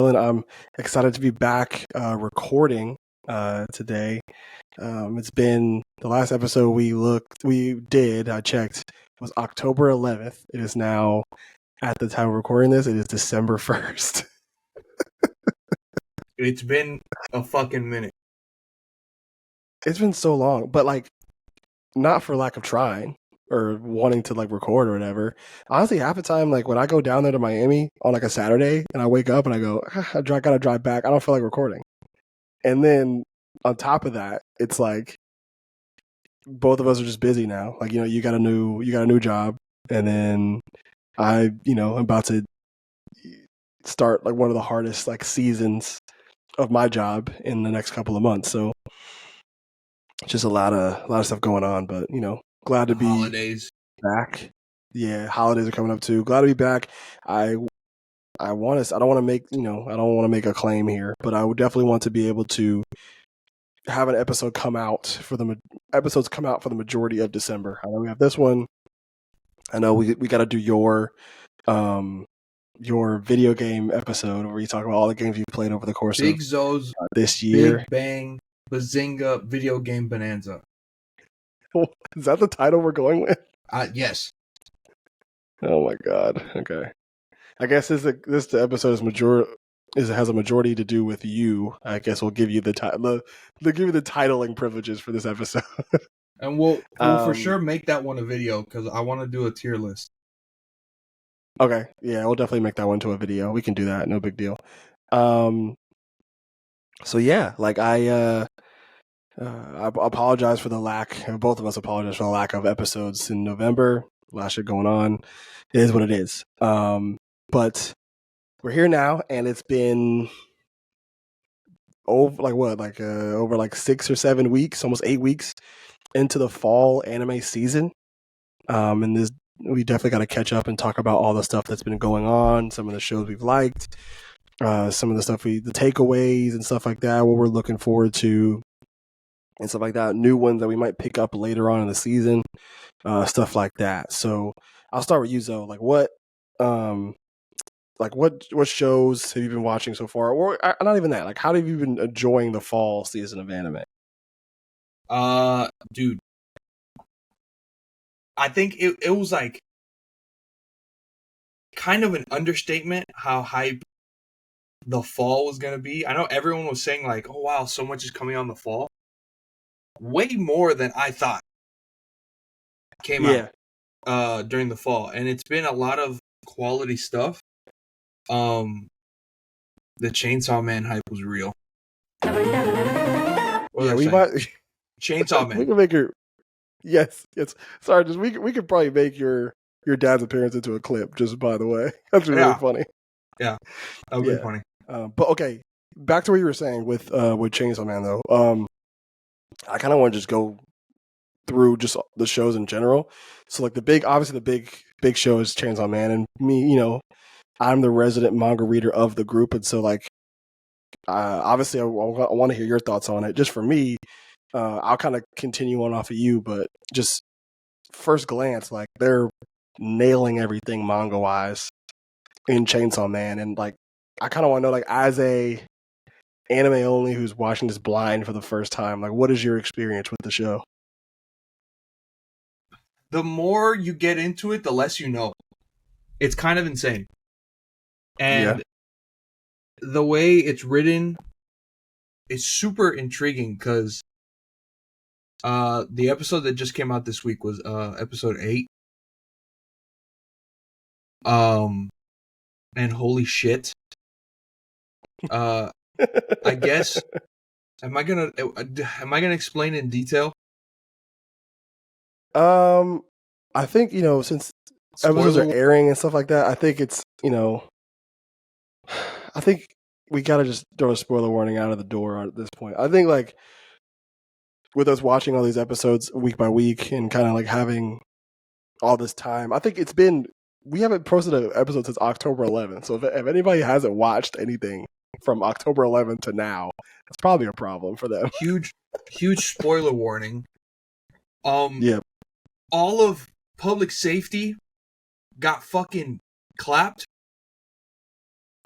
I'm excited to be back recording today. It's been the last episode I checked, was October 11th. It is now, at the time of recording this, it is December 1st. It's been a fucking minute. It's been so long, but like, not for lack of trying or wanting to like record or whatever. Honestly, half the time, like when I go down there to Miami on like a Saturday and I wake up and I go, I gotta drive back, I don't feel like recording. And then on top of that, it's like both of us are just busy now. Like, you got a new job, and then I'm about to start like one of the hardest like seasons of my job in the next couple of months. So just a lot of stuff going on, but glad to be Holidays back. Yeah, holidays are coming up too. Glad to be back. I don't want to make a claim here, but I would definitely want to be able to have an episode come out for the majority of December. I know we have this one. I know we got to do your video game episode where you talk about all the games you've played over the course Big of Zo's this year. Big Bang Bazinga Video Game Bonanza. Is that the title we're going with? Yes. Oh my god. Okay. I guess this episode has a majority to do with you. I guess we'll give you the titling privileges for this episode. And we'll for sure make that one a video because I want to do a tier list. Okay, yeah, we'll definitely make that one to a video. We can do that, no big deal. So yeah, like I apologize for the lack. Both of us apologize for the lack of episodes in November. A lot of shit going on. It is what it is. But we're here now, and it's been over like 6 or 7 weeks, almost 8 weeks into the fall anime season. And we definitely got to catch up and talk about all the stuff that's been going on, some of the shows we've liked, some of the stuff the takeaways and stuff like that, what we're looking forward to, and stuff like that. New ones that we might pick up later on in the season, stuff like that. So I'll start with you, Zoe. What shows have you been watching so far, or not even that? Like, how have you been enjoying the fall season of anime? Dude, I think it was like kind of an understatement how hype the fall was gonna be. I know everyone was saying like, "Oh wow, so much is coming on the fall." Way more than I thought came out during the fall, and it's been a lot of quality stuff. The Chainsaw Man hype was real. We might Chainsaw Man. We can make your yes. Sorry, we could probably make your dad's appearance into a clip. Just by the way, that's really funny. Yeah, that would be funny. But okay, back to what you were saying with Chainsaw Man though. I kind of want to just go through just the shows in general. So like the big show is Chainsaw Man, and me, I'm the resident manga reader of the group, and so like obviously I want to hear your thoughts on it. Just for me, I'll kind of continue on off of you, but just first glance, like they're nailing everything manga wise in Chainsaw Man, and like I kind of want to know, like, as a anime only who's watching this blind for the first time, like, what is your experience with the show? The more you get into it, the less you know. It's kind of insane. And the way it's written is super intriguing because the episode that just came out this week was episode 8. And holy shit. I guess Am I gonna explain in detail? I think since episodes Spoiler. are airing and stuff like that, I think it's I think we gotta just throw a spoiler warning out of the door at this point. I think like with us watching all these episodes week by week and kind of like having all this time, I think we haven't posted an episode since October 11th. So if anybody hasn't watched anything from October 11th to now, it's probably a problem for them. Huge spoiler warning. Yeah. All of public safety got fucking clapped.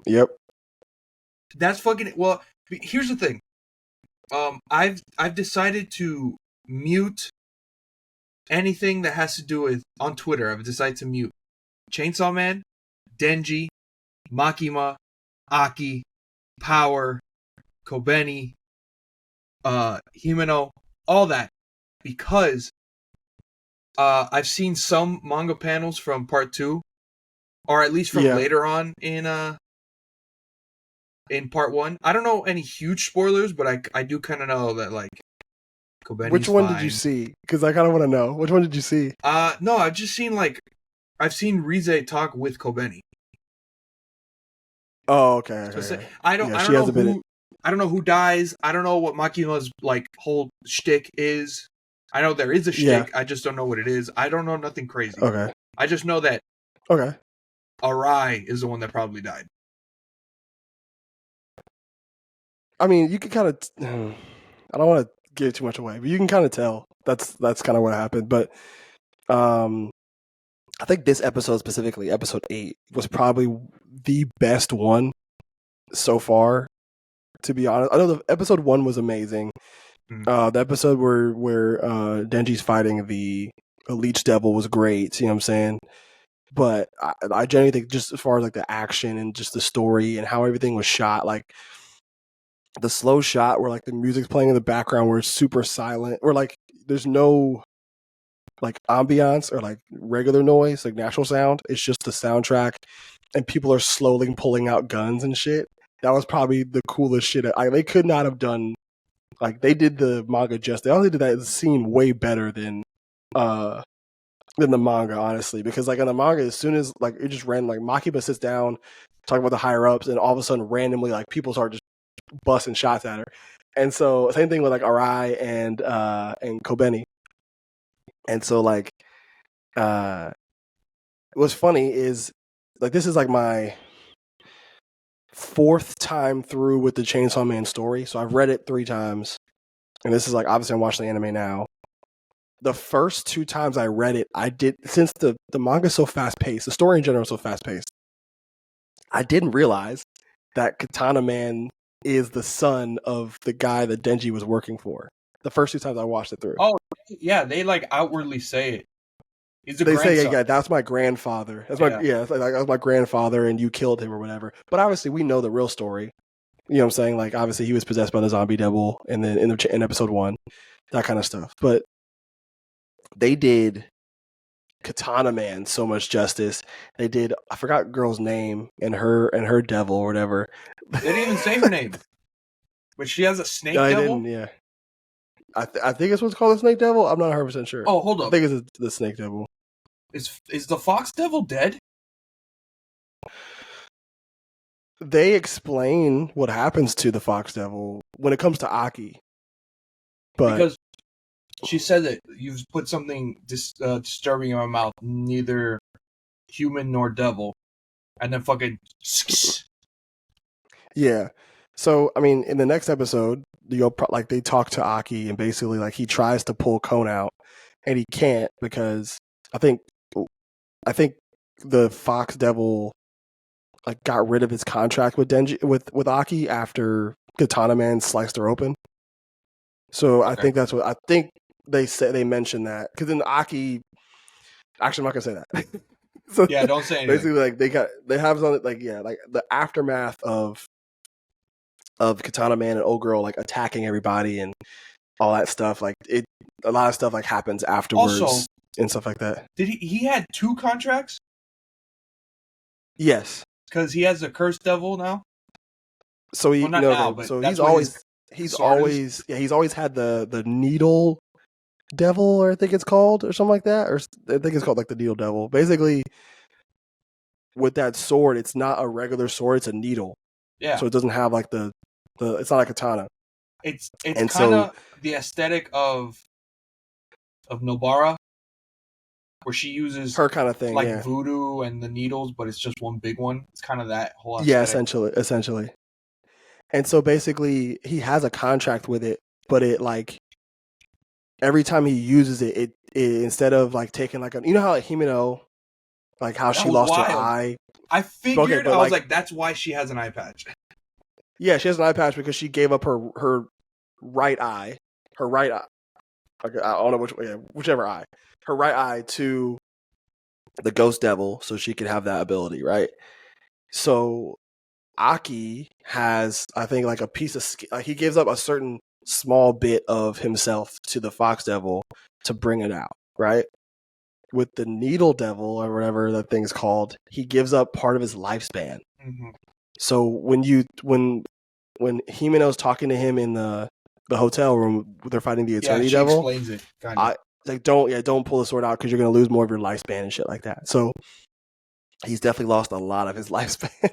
Yep. That's fucking well. Here's the thing. I've decided to mute anything that has to do with on Twitter. I've decided to mute Chainsaw Man, Denji, Makima, Aki, Power, Kobeni, Himeno, all that, because I've seen some manga panels from part 2, or at least from later on in part 1. I don't know any huge spoilers, but I do kind of know that like Kobeni's Which one fine. did you see? Because I kind of want to know. Which one did you see? No, I've just seen I've seen Rize talk with Kobeni. Oh, okay. I don't know who dies. I don't know what Makima's like whole shtick is. I know there is a shtick. I just don't know what it is. I don't know nothing crazy. Okay. I just know that Arai is the one that probably died. I mean, you can kind of. I don't want to give too much away, but you can kind of tell that's kind of what happened. But I think this episode specifically, episode 8, was probably the best one so far. To be honest, I know the episode 1 was amazing. The episode where Denji's fighting the Leech Devil was great. You know what I'm saying? But I genuinely think just as far as like the action and just the story and how everything was shot, like the slow shot where like the music's playing in the background where it's super silent, or like there's no like ambiance or like regular noise, like natural sound. It's just the soundtrack, and people are slowly pulling out guns and shit. That was probably the coolest shit. They could not have done like they did the manga just. They only did that scene way better than the manga, honestly, because like in the manga, as soon as like it just ran, like Makima sits down talking about the higher ups, and all of a sudden randomly like people start just busting shots at her. And so same thing with like Arai and Kobeni. And so like what's funny is like this is like my 4th time through with the Chainsaw Man story. So I've read it 3 times, and this is like obviously I'm watching the anime now. The first 2 times I read it, I did, since the manga is so fast paced, the story in general is so fast paced, I didn't realize that Katana Man is the son of the guy that Denji was working for. The first 2 times I watched it through. Oh yeah, they like outwardly say it. They say, yeah, that's my grandfather. That's that's my grandfather, and you killed him or whatever. But obviously, we know the real story. You know what I'm saying? Like, obviously, he was possessed by the zombie devil, and then in episode 1, that kind of stuff. But they did Katana Man so much justice. They did, I forgot girl's name and her devil or whatever. They didn't even say her name, but she has a snake devil. I didn't. Yeah, I think it's what's called the snake devil. I'm not 100% sure. Oh, hold up. I think it's the snake devil. Is the fox devil dead? They explain what happens to the fox devil when it comes to Aki, but because she said that you've put something disturbing in my mouth, neither human nor devil, and then fucking yeah. So I mean, in the next episode, like they talk to Aki, and basically like he tries to pull Kon out, and he can't because I think the fox devil like got rid of his contract with Denji with Aki after Katana Man sliced her open. So I think that's what I think they mentioned that, because then Aki, actually I'm not gonna say that. So yeah, don't say anything. Basically, like they have on it, like like the aftermath of Katana Man and Old Girl like attacking everybody and all that stuff. Like a lot of stuff like happens afterwards also, and stuff like that. Did he had 2 contracts? Yes, because he has a cursed devil now. So he well, not now, but so he's always he's Sword is? always had the needle devil, or I think it's called, or something like that, or I think it's called like the needle devil. Basically, with that sword, it's not a regular sword; it's a needle. Yeah. So it doesn't have like the it's not like a katana. It's And kind so of the aesthetic of Nobara, where she uses her kind of thing, like yeah, voodoo and the needles, but it's just one big one. It's kind of that whole yeah, aesthetic. essentially. And so basically, he has a contract with it, but it like every time he uses it, it instead of like taking like a, you know how like Himeno, like how That she was lost her wild. eye. I Okay, figured, but I was like like, that's why she has an eye patch. yeah, she has an eye patch because she gave up her right eye, her right eye. Okay, I don't know whichever eye, her right eye to the ghost devil, so she could have that ability, right? So Aki has, I think, like a piece of he gives up a certain small bit of himself to the fox devil to bring it out, right? With the needle devil or whatever that thing's called, he gives up part of his lifespan. Mm-hmm. So when Himeno's talking to him in the hotel room, they're fighting the Yeah, Eternity she Devil. explains it, kind of. I like don't pull the sword out because you're gonna lose more of your lifespan and shit like that. So he's definitely lost a lot of his lifespan.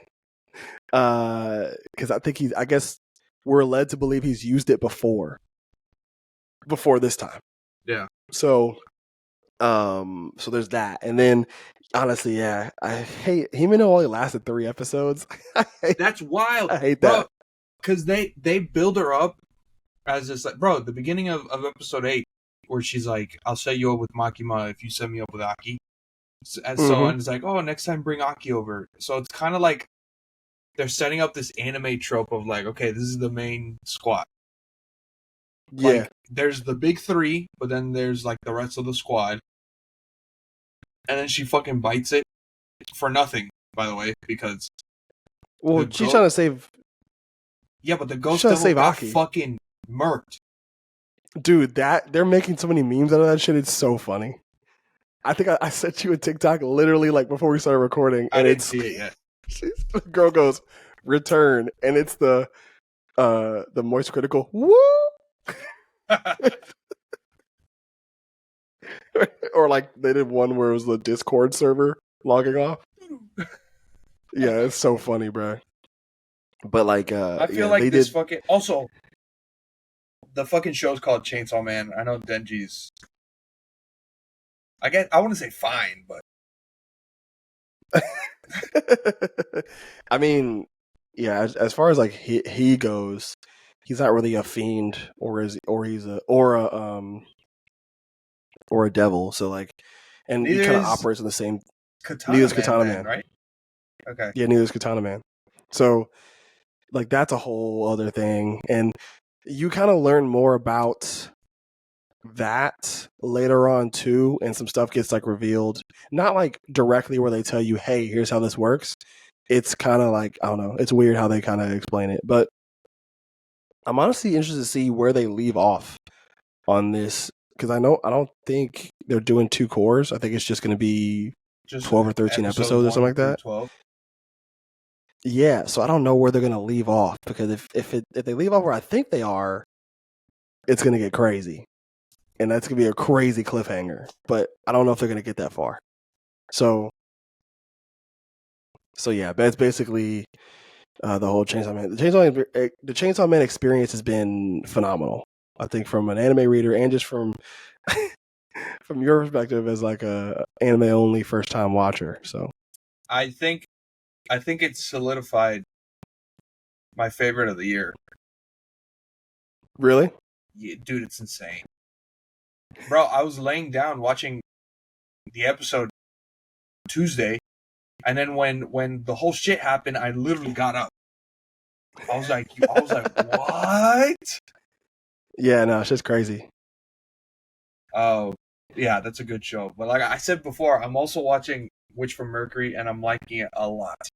Because I guess we're led to believe he's used it before this time. Yeah. So so there's that, and then honestly, yeah, I hate Himeno only lasted 3 episodes. That's wild. I hate bro, that. because they build her up as this, like, bro, the beginning of episode 8, where she's like, I'll set you up with Makima if you set me up with Aki. And it's like, oh, next time bring Aki over. So it's kind of like they're setting up this anime trope of like, okay, this is the main squad. Yeah. Like, there's the big 3, but then there's like the rest of the squad. And then she fucking bites it for nothing, by the way, because Well, she's trying to save. Yeah, but the She's ghost trying to devil save got Aki. fucking murked. Dude, that they're making so many memes out of that shit. It's so funny. I think I sent you a TikTok literally like before we started recording, and I didn't see it yet. The girl goes return, and it's the moist critical woo, or like they did one where it was the Discord server logging off. Yeah, it's so funny, bro. But like, I feel like this fucking also the fucking show's called Chainsaw Man. I know Denji's. I want to say fine, but I mean, yeah. As far as like he goes, he's not really a fiend, he's a devil. So like, and neither he kind of is operates in the same. Katana Man, Katana then, Man, right? Okay. Yeah, neither is Katana Man. So like that's a whole other thing, and you kind of learn more about that later on too, and some stuff gets like revealed, not like directly where they tell you, hey, here's how this works. It's kind of like, I don't know, it's weird how they kind of explain it, but I'm honestly interested to see where they leave off on this, because I don't think they're doing 2 cores. I think it's just going to be Just 12 or 13 episodes or something like that. 12. Yeah, so I don't know where they're going to leave off, because if they leave off where I think they are, it's going to get crazy. And that's going to be a crazy cliffhanger. But I don't know if they're going to get that far. So yeah, that's basically the whole Chainsaw Man. The Chainsaw Man experience has been phenomenal. I think from an anime reader and just from from your perspective as like a anime only first time watcher. So I think it's solidified my favorite of the year. really, Yeah, dude, it's insane. Bro, I was laying down watching the episode Tuesday, and then when the whole shit happened, I literally got up. I was like, what? Yeah, no, it's just crazy. Oh, yeah, that's a good show. But like I said before, I'm also watching Witch from Mercury, and I'm liking it a lot.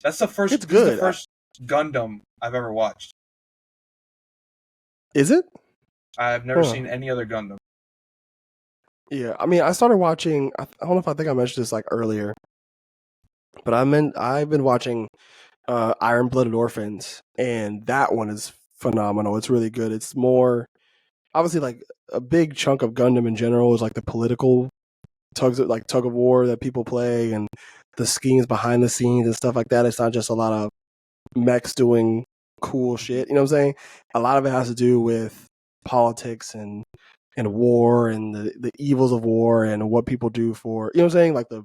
That's the first. It's This is good. the first Gundam I've ever watched. Is it? I've never seen any other Gundam. Yeah, I mean, I started watching. I don't know if I think I mentioned this like earlier, but I've been watching Iron Blooded Orphans, and that one is phenomenal. It's really good. It's more obviously like a big chunk of Gundam in general is like the political tug of war that people play and the schemes behind the scenes and stuff like that. It's not just a lot of mechs doing cool shit. You know what I'm saying? A lot of it has to do with politics and war and the evils of war and what people do for you know what I'm saying, like the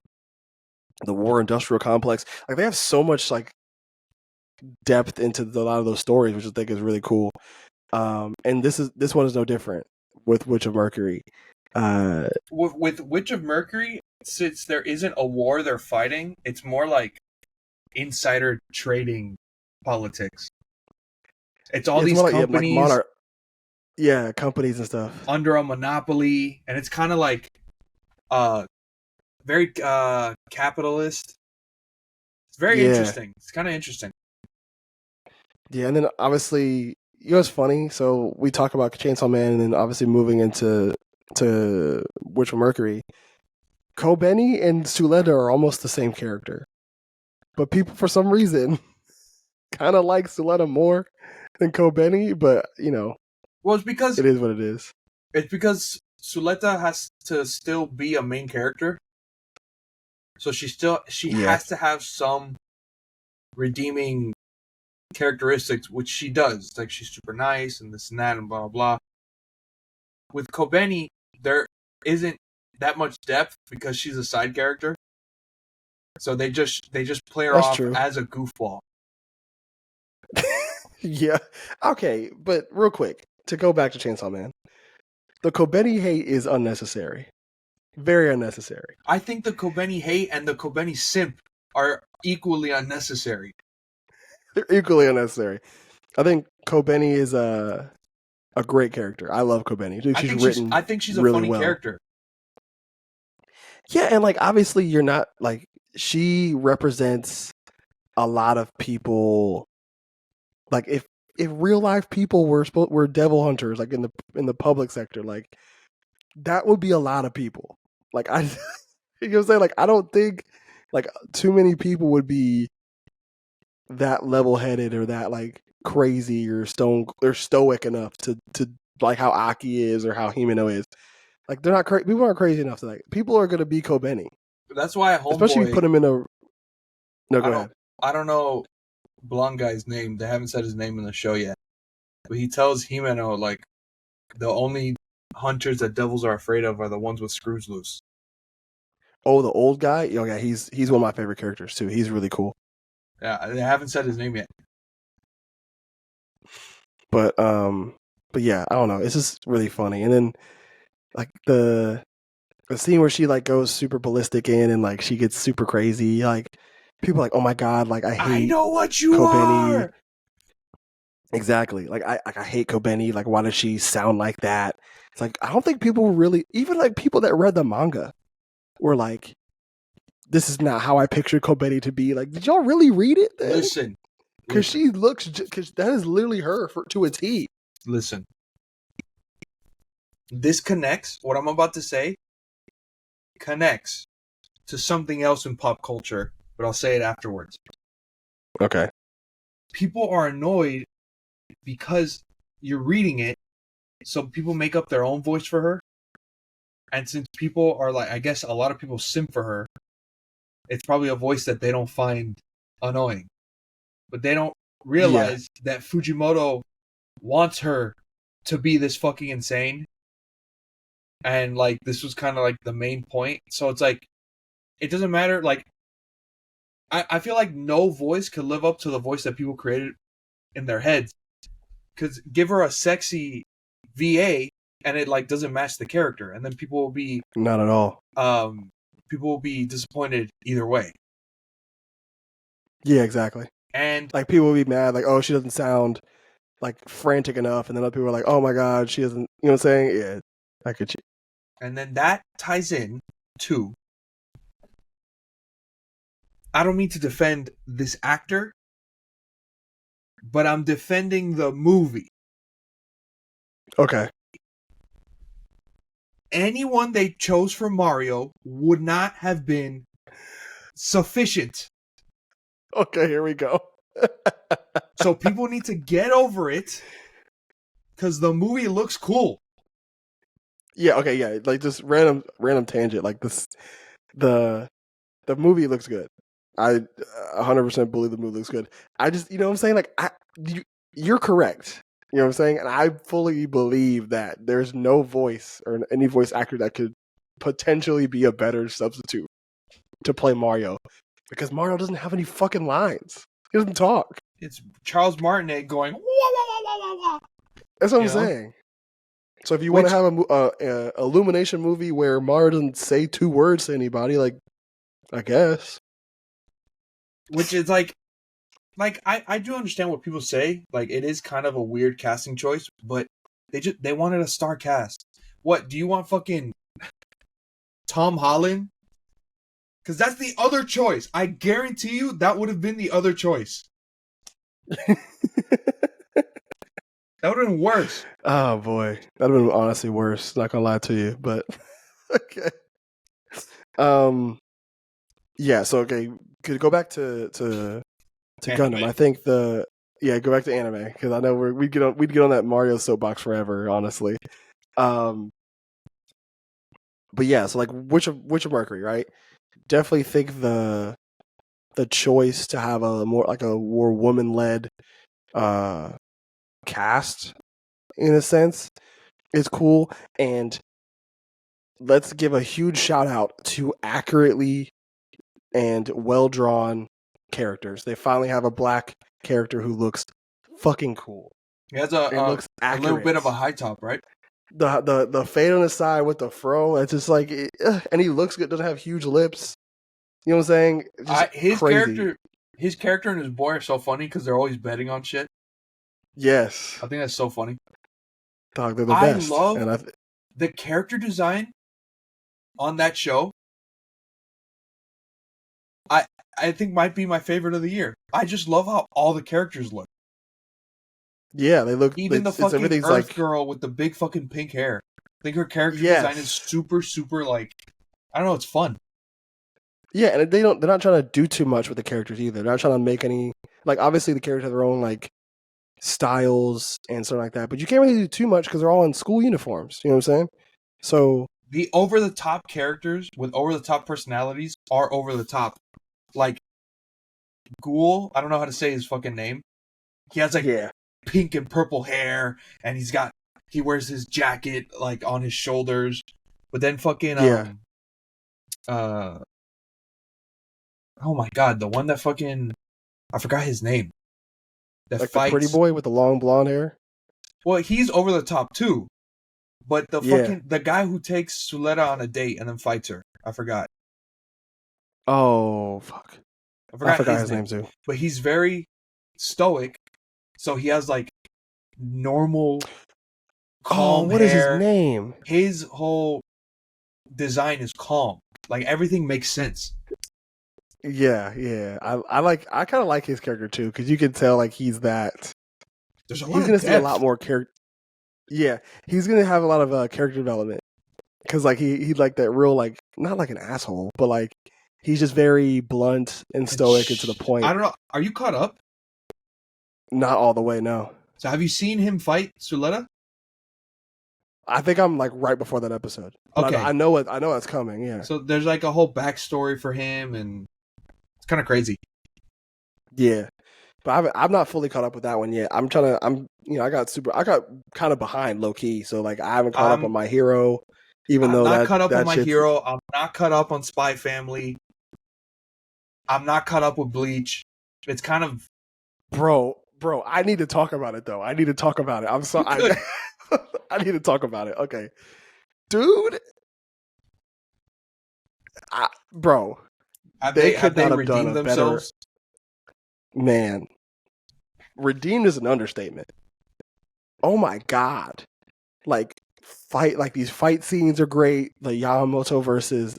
war industrial complex. Like they have so much like depth into a lot of those stories, which I think is really cool. And this one is no different with Witch of Mercury. With Witch of Mercury, since there isn't a war they're fighting, it's more like insider trading politics. It's all it's these more like companies monarch, companies and stuff. under a monopoly, and it's kind of like very capitalist. It's very Yeah, interesting. It's kind of interesting. yeah, and then obviously, you know, it's funny. So we talk about Chainsaw Man, and then obviously moving into to Witch of Mercury. Kobeni and Suleta are almost the same character, but people for some reason kind of like Suleta more than Kobeni. But you know, Well, it's because it is what it is. Suleta has to still be a main character, so she Yeah, has to have some redeeming characteristics, which she does. Like she's super nice and this and that and blah blah blah. With Kobeni, there isn't that much depth because she's a side character. So they just play her that's off true. as a goofball. Yeah. Okay, but real quick, to go back to Chainsaw Man, the Kobeni hate is unnecessary. Very unnecessary. I think the Kobeni hate and the Kobeni simp are equally unnecessary. They're equally unnecessary. I think Kobeni is a great character. I love Kobeni. Dude, she's written I think she's a really funny well. character. Yeah, and like obviously you're not like she represents a lot of people. Like if real life people were devil hunters, like in the public sector, like that would be a lot of people. Like I, you know what I'm saying? Like I don't think like too many people would be that level headed or that like crazy or stoic enough to like how Aki is or how Himeno is. Like they're not people aren't crazy enough to like people are gonna be Kobeni. That's why Especially if you Homeboy. put him in a no, I go don't. ahead. I don't know blonde guy's name. They haven't said his name in the show yet. But he tells Himeno like the only hunters that devils are afraid of are the ones with screws loose. Oh, the old guy? Oh yeah, he's one of my favorite characters too. He's really cool. Yeah, they haven't said his name yet. But but yeah, I don't know. It's just really funny. And then like the scene where she like goes super ballistic in and like she gets super crazy, like people are like, oh my god, like I I hate know what you Kobeni. are. Exactly. Like I hate Kobeni. Like why does she sound like that? It's like I don't think people really even like people that read the manga were like, this is not how I pictured Kobeni to be. Like, did y'all really read it then? Listen, Because she looks, because that is literally her to a T. listen. This connects. What I'm about to say connects to something else in pop culture, but I'll say it afterwards. Okay. People are annoyed because you're reading it, so people make up their own voice for her. And since people are like, I guess a lot of people simp for her, it's probably a voice that they don't find annoying. But they don't realize that Fujimoto wants her to be this fucking insane. And like this was kind of like the main point. So it's like it doesn't matter. Like I feel like no voice could live up to the voice that people created in their heads. Because give her a sexy VA and it like doesn't match the character, and then people will be Not at all. People will be disappointed either way. Yeah, exactly. And Like people will be mad, like, oh, she doesn't sound like frantic enough, and then other people are like, oh my god, she doesn't. You know what I'm saying? Yeah, I could. and then that ties in to. I don't mean to defend this actor, but I'm defending the movie. Okay. Anyone they chose for Mario would not have been sufficient. Okay, here we go. So people need to get over it because the movie looks cool. Yeah, okay, yeah. Like just random tangent. Like this, the the movie looks good. I 100% believe the movie looks good. I just, you know what I'm saying? Like you're correct. You know what I'm saying? And I fully believe that there's no voice or any voice actor that could potentially be a better substitute to play Mario because Mario doesn't have any fucking lines. He doesn't talk. It's Charles Martinet going, wah, wah, wah, wah, wah. That's what You I'm know? saying. So if you want Which, to have a Illumination movie where Mario doesn't say 2 words to anybody, like I guess. which is like I do understand what people say. Like it is kind of a weird casting choice, but they wanted a star cast. What do you want? Fucking Tom Holland? Because that's the other choice. I guarantee you that would have been the other choice. That would have been worse. Oh boy, that'd have been honestly worse. Not gonna lie to you, but okay. Um, yeah. So okay, could go back to Anime. Gundam. I think go back to anime because I know we'd get on that Mario soapbox forever, honestly. Um, but yeah, so like Witch of Mercury, right? Definitely think the choice to have a more woman led cast in a sense is cool, and let's give a huge shout out to accurately and well drawn characters. They finally have a black character who looks fucking cool. He has It looks a accurate. little bit of a high top, right? The fade on the side with the fro. It's just like, and he looks good. Doesn't have huge lips. You know what I'm saying? Just crazy. His character and his boy are so funny because they're always betting on shit. Yes, I think that's so funny. dog. They're the best. I love the character design on that show. I think might be my favorite of the year. I just love how all the characters look. Yeah, they look. Even the fucking everything's Earth like girl with the big fucking pink hair. I think her character design is super, super like I don't know. It's fun. Yeah, and they're not trying to do too much with the characters either. They're not trying to make any like obviously the characters have their own like styles and stuff like that, but you can't really do too much because they're all in school uniforms. You know what I'm saying? So the over the top characters with over the top personalities are over the top. Like Ghoul, I don't know how to say his fucking name. He has like pink and purple hair, and he wears his jacket like on his shoulders. But then fucking oh my god, the one that fucking I forgot his name. That like fights the pretty boy with the long blonde hair. Well, he's over the top too. But the guy who takes Suletta on a date and then fights her, I forgot. Oh fuck! I forgot his name too. But he's very stoic, so he has like normal, calm what hair. is his name? His whole design is calm. Like everything makes sense. Yeah. I kind of like his character too because you can tell like he's that. There's he's gonna see a lot more character. Yeah, he's gonna have a lot of character development because like he's like that real like not like an asshole, but like he's just very blunt and stoic and to the point. I don't know. Are you caught up? Not all the way, no. So have you seen him fight Suletta? I think I'm like right before that episode. But okay, I know it's coming. Yeah. So there's like a whole backstory for him, and it's kind of crazy. Yeah, but I'm not fully caught up with that one yet. I got kind of behind low key, so like I haven't caught up on My Hero. Even though I'm not caught up on My Hero, I'm not caught up on Spy Family. I'm not caught up with Bleach. It's kind of bro. I need to talk about it though. I need to talk about it. I'm sorry. I need to talk about it. Okay, dude. Bro, they could not have done a better. Man, redeemed is an understatement. Oh my god! Like these fight scenes are great. The Yamamoto versus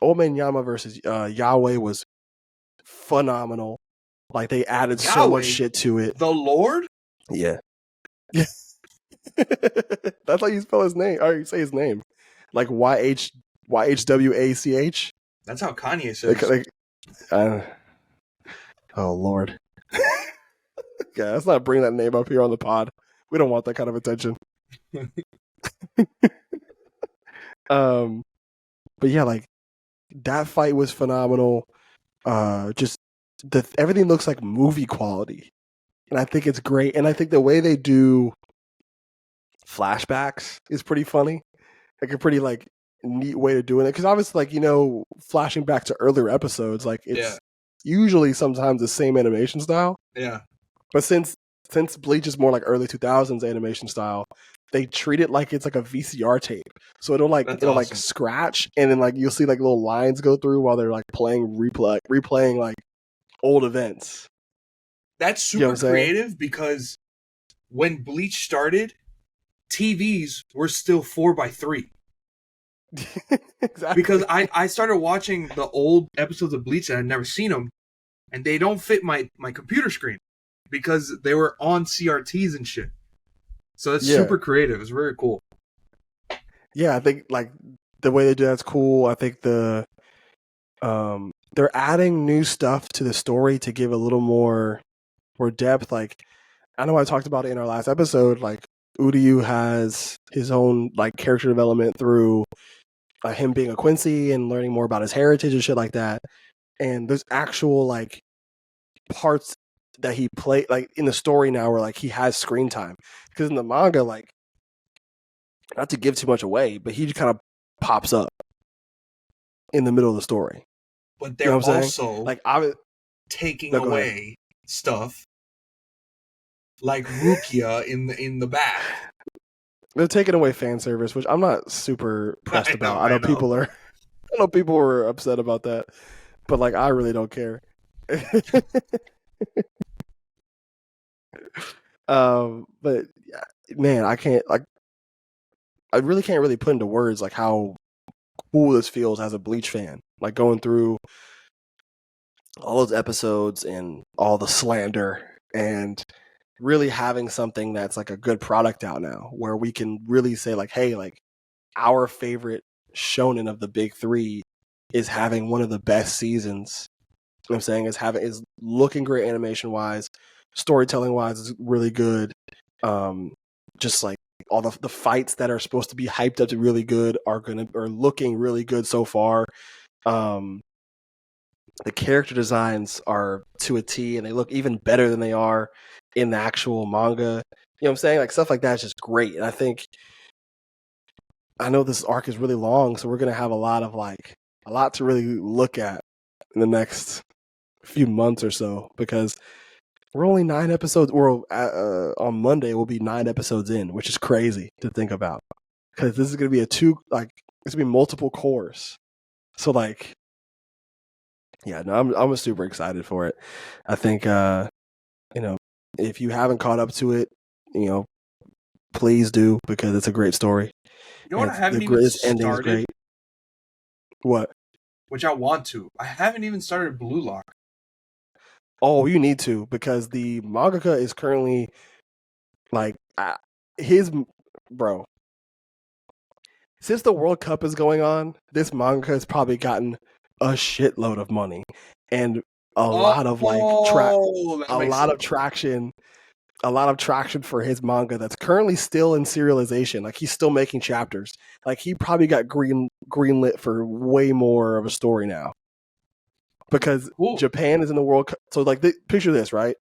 Old Man Yama versus Yahweh was phenomenal. Like they added so much shit to it. The Lord? Yeah. That's how you spell his name. Or you say his name. Like YHWACH. That's how Kanye says. Oh Lord. Yeah, let's not bring that name up here on the pod. We don't want that kind of attention. um, but yeah, like that fight was phenomenal. Just everything looks like movie quality, and I think it's great. And I think the way they do flashbacks is pretty funny, like a pretty like neat way of doing it. Because obviously, like flashing back to earlier episodes, like it's usually sometimes the same animation style. Yeah. But since Bleach is more like early 2000s animation style, they treat it like it's like a VCR tape. So it'll like like scratch, and then like you'll see like little lines go through while they're like replaying like old events. That's super creative because when Bleach started, TVs were still 4x3. Exactly. Because I started watching the old episodes of Bleach and I'd never seen them, and they don't fit my computer screen because they were on CRTs and shit. So that's super creative. It's very cool. Yeah, I think like the way they do that's cool. I think they're adding new stuff to the story to give a little more depth. Like I know I talked about it in our last episode. Like Uryu has his own like character development through him being a Quincy and learning more about his heritage and shit like that. And there's actual like parts that he played like in the story now where like he has screen time, because in the manga, like, not to give too much away, but he just kind of pops up in the middle of the story. But they're also like taking away stuff like Rukia in the back. They're taking away fan service, which I'm not super pressed about. I know people were upset about that, but like I really don't care. But man, I really can't really put into words like how cool this feels as a Bleach fan. Like going through all those episodes and all the slander and really having something that's like a good product out now where we can really say like, hey, like our favorite shonen of the big three is having one of the best seasons. You know what I'm saying is looking great animation wise, storytelling wise is really good. Just like all the fights that are supposed to be hyped up to really good are looking really good so far. The character designs are to a T, and they look even better than they are in the actual manga. You know what I'm saying? Like stuff like that is just great. And I know this arc is really long, so we're gonna have a lot to really look at in the next few months or so, because we're only 9 episodes, or on Monday we'll be 9 episodes in, which is crazy to think about, because this is gonna be it's gonna be multiple cores. So like, yeah, no, I'm super excited for it. I think if you haven't caught up to it, please do, because it's a great story. You know what? I haven't even started. Is great. What? Which I want to. I haven't even started Blue Lock. Oh, you need to, because the mangaka is currently like his bro. Since the World Cup is going on, this mangaka has probably gotten a shitload of money and a lot of traction for his manga that's currently still in serialization. Like he's still making chapters. Like he probably got greenlit for way more of a story now, because Japan is in the World Cup. So like, picture this, right?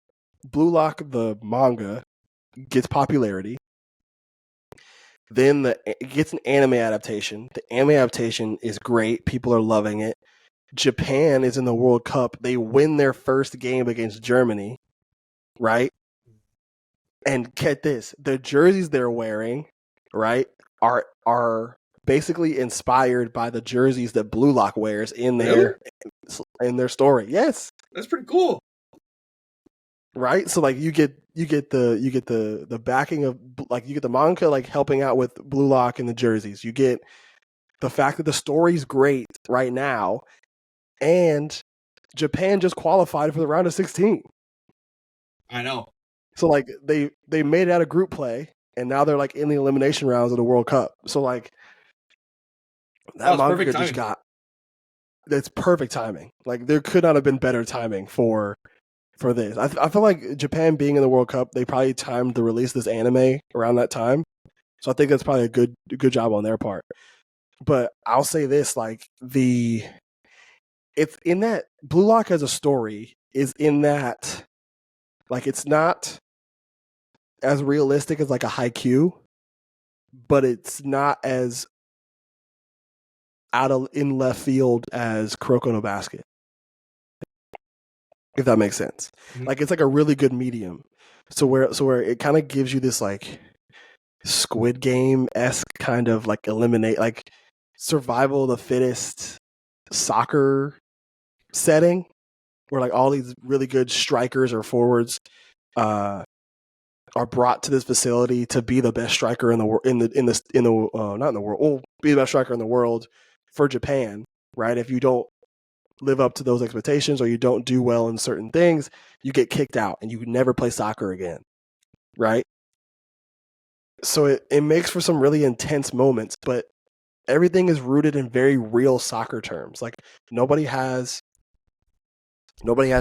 Blue Lock, the manga, gets popularity. Then it gets an anime adaptation. The anime adaptation is great. People are loving it. Japan is in the World Cup. They win their first game against Germany, right? And get this, the jerseys they're wearing, right, are basically inspired by the jerseys that Blue Lock wears in their story. Yes, that's pretty cool. Right, so like you get the backing of, like, you get the manga like helping out with Blue Lock and the jerseys. You get the fact that the story's great right now, and Japan just qualified for the round of 16. I know. So like they made it out of group play, and now they're like in the elimination rounds of the World Cup. So like that manga just got, that's perfect timing. Like there could not have been better timing for for this. I feel like Japan being in the World Cup, they probably timed the release of this anime around that time. So I think that's probably a good job on their part. But I'll say this, like it's in that Blue Lock as a story is in that like it's not as realistic as like a Haikyuu, but it's not as out of in left field as Kuroko no Basket. If that makes sense. Mhm. Like it's like a really good medium. So where it kind of gives you this like Squid Game esque kind of like eliminate like survival of the fittest soccer setting where like all these really good strikers or forwards are brought to this facility to be the best striker in the world not in the world, well, be the best striker in the world for Japan, right? If you don't live up to those expectations or you don't do well in certain things, you get kicked out and you can never play soccer again, right? So it makes for some really intense moments, but everything is rooted in very real soccer terms. Like nobody has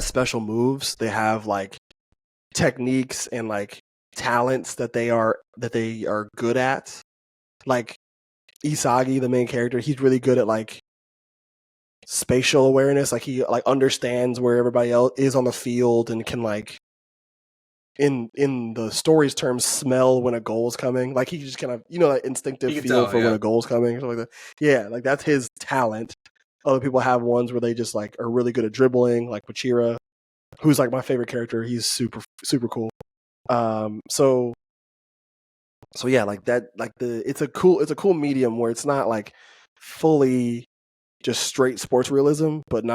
special moves. They have like techniques and like talents that they are good at. Like Isagi, the main character, he's really good at like spatial awareness. Like he like understands where everybody else is on the field and can like in the story's terms smell when a goal's coming. Like he just kind of like instinctive feel for when a goal's coming or something like that. Yeah, like that's his talent. Other people have ones where they just like are really good at dribbling, like Pachira, who's like my favorite character. He's super cool. So yeah, like that, like it's a cool medium where it's not like fully just straight sports realism, but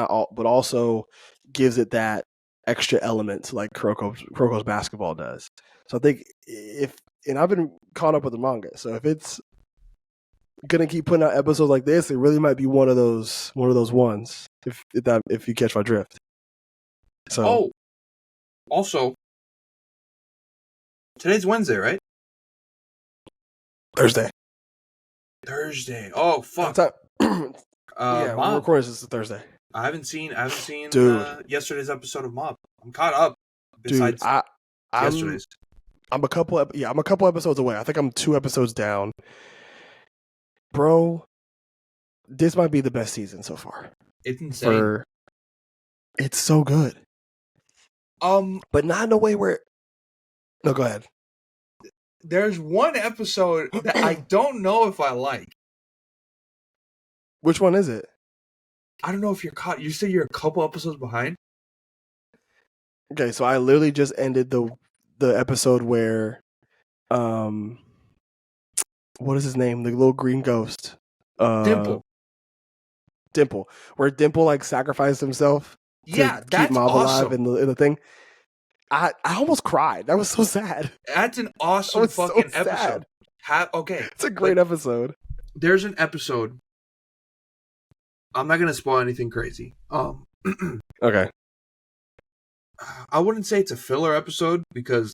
also gives it that extra element like Kuroko's basketball does. So I think and I've been caught up with the manga, so if it's gonna keep putting out episodes like this, it really might be one of those ones. If you catch my drift. So also, today's Wednesday, right? Thursday. Oh fuck. Yeah, we're recording this Thursday. I haven't seen Dude. Yesterday's episode of Mob. I'm caught up. Dude, I'm yesterday's. I'm a couple episodes away. I think I'm 2 episodes down. Bro, this might be the best season so far. It's insane. It's so good. But not in a way where. No, go ahead. There's one episode that I don't know if I like. Which one is it? I don't know if you're caught. You said you're a couple episodes behind. Okay, so I literally just ended the episode where, what is his name? The little green ghost. Dimple. Where Dimple like sacrificed himself to keep Mob alive in the thing. I almost cried. That was so sad. That's an awesome fucking episode. It's a great episode. There's an episode. I'm not gonna spoil anything crazy. Okay. I wouldn't say it's a filler episode because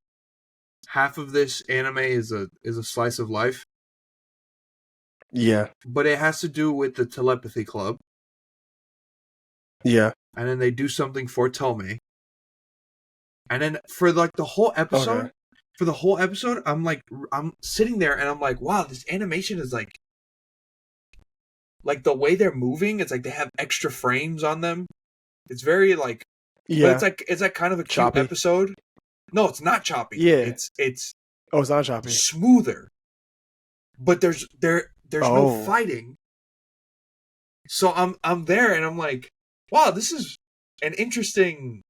half of this anime is a slice of life. Yeah. But it has to do with the telepathy club. Yeah. And then they do something for Tomei. And then for like the whole episode, I'm sitting there and I'm like, wow, this animation is like the way they're moving, it's like they have extra frames on them. It's very like, yeah. But it's like kind of a cute choppy episode. No, it's not choppy. Yeah. It's it's not choppy. Smoother. But there's no fighting. So I'm there and I'm like, wow, this is an interesting,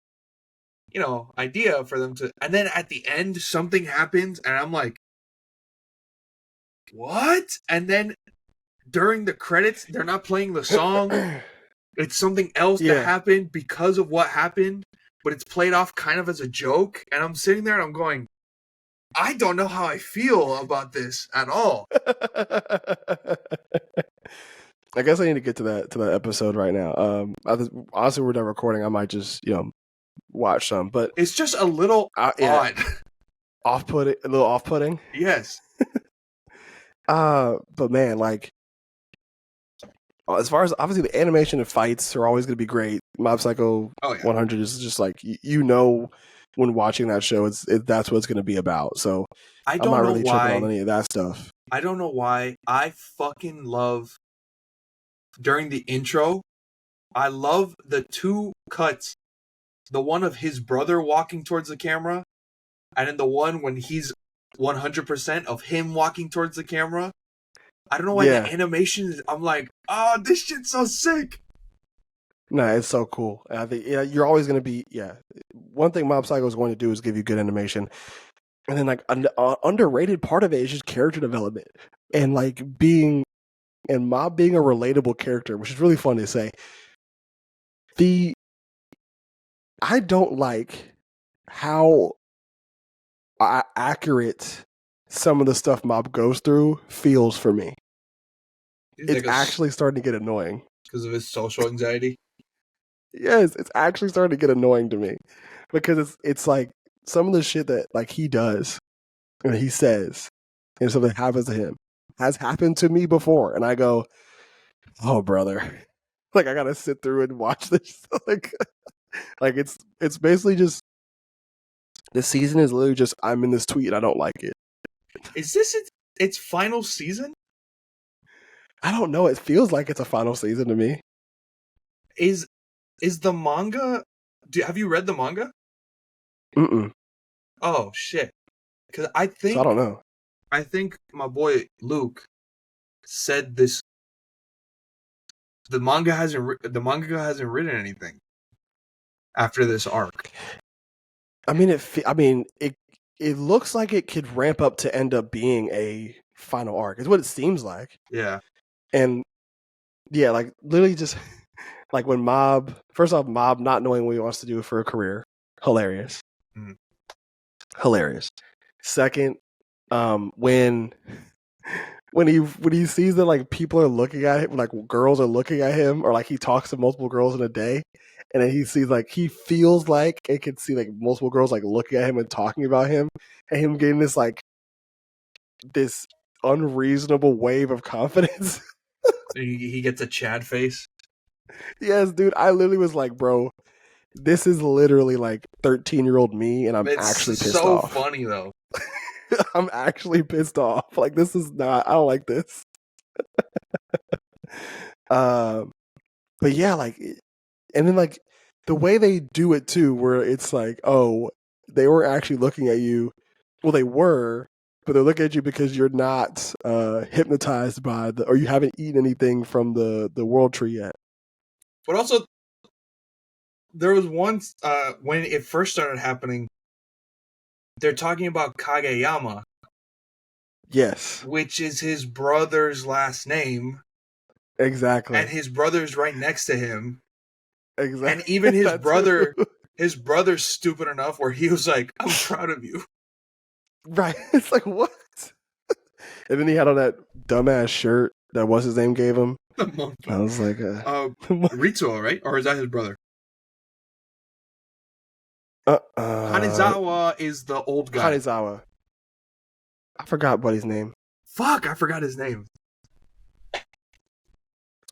idea for them to. And then at the end, something happens, and I'm like, what? And then during the credits, they're not playing the song. It's something else that happened because of what happened, but it's played off kind of as a joke. And I'm sitting there and I'm going, I don't know how I feel about this at all. I guess I need to get to that episode right now. Honestly, we're done recording. I might just watch some, but it's just a little odd, a little off-putting. Yes. But man, like as far as obviously the animation and fights are always going to be great. Mob Psycho Oh yeah. 100 is just like you know when watching that show, that's what it's going to be about. So I I'm don't not know really tripping on why. any of that stuff. I don't know why. I fucking love during the intro. I love the two cuts. The one of his brother walking towards the camera, and then the one when he's 100% of him walking towards the camera. I don't know why the Yeah, animation is. I'm like, oh, this shit's so sick. no, it's so cool. And I think you're always going to be One thing Mob Psycho is going to do is give you good animation, and then like an underrated part of it is just character development and like Mob being a relatable character, which is really fun to say. The I don't like how accurate some of the stuff Mob goes through feels for me. It's actually starting to get annoying. Because of his social anxiety. Yes, it's actually starting to get annoying to me because it's like some of the shit that like he does and he says and something happens to him has happened to me before, and I go, "Oh, brother." Like I gotta sit through and watch this. like it's basically just this season is literally just I'm in this tweet and I don't like it. Is this its final season? I don't know. It feels like it's a final season to me. Is the manga? Have you read the manga? Mm-mm. Oh shit! Because So I don't know. I think my boy Luke said this. The manga the manga hasn't written anything after this arc. I mean, it looks like it could ramp up to end up being a final arc. Is what it seems like. Yeah. And yeah, like literally just like when Mob, first off, Mob not knowing what he wants to do for a career, hilarious, hilarious. Second, when he sees that like people are looking at him, like girls are looking at him, or like he talks to multiple girls in a day, and then he sees like he feels like it can see like multiple girls like looking at him and talking about him, and him getting this unreasonable wave of confidence. He gets a Chad face. Yes, dude, I literally was like, bro, this is literally like 13-year-old me, and I'm It's actually pissed so off. funny though. I'm actually pissed off. Like this is not. I don't like this. Um, but yeah, like, and then like the way they do it too, where it's like, oh, they were actually looking at you. Well, they were, but they're looking at you because you're not hypnotized by or you haven't eaten anything from the world tree yet. But also, there was once when it first started happening, they're talking about Kageyama, Yes, which is his brother's last name, exactly, and his brother's right next to him. exactly. And even That his brother's stupid enough where he was like, "I'm proud of you." right? It's like what? And then he had on that dumbass shirt that what's his name gave him. The monkey. I was like, Ritsuo, right? Or is that his brother? Hanizawa is the old guy. Hanizawa. I forgot Buddy's name. Fuck, I forgot his name.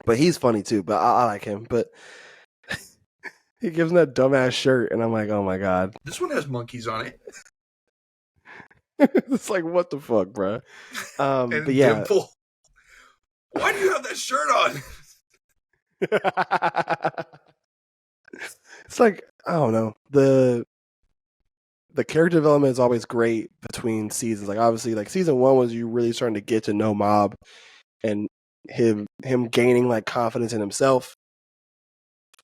But he's funny too. But I like him. But he gives him that dumbass shirt, and I'm like, oh my god. This one has monkeys on it. It's like, what the fuck, bro? And but yeah. Dimple. Why do you have that shirt on? It's like, I don't know. The character development is always great between seasons. Like obviously, like season 1 was you really starting to get to know Mob and him gaining like confidence in himself.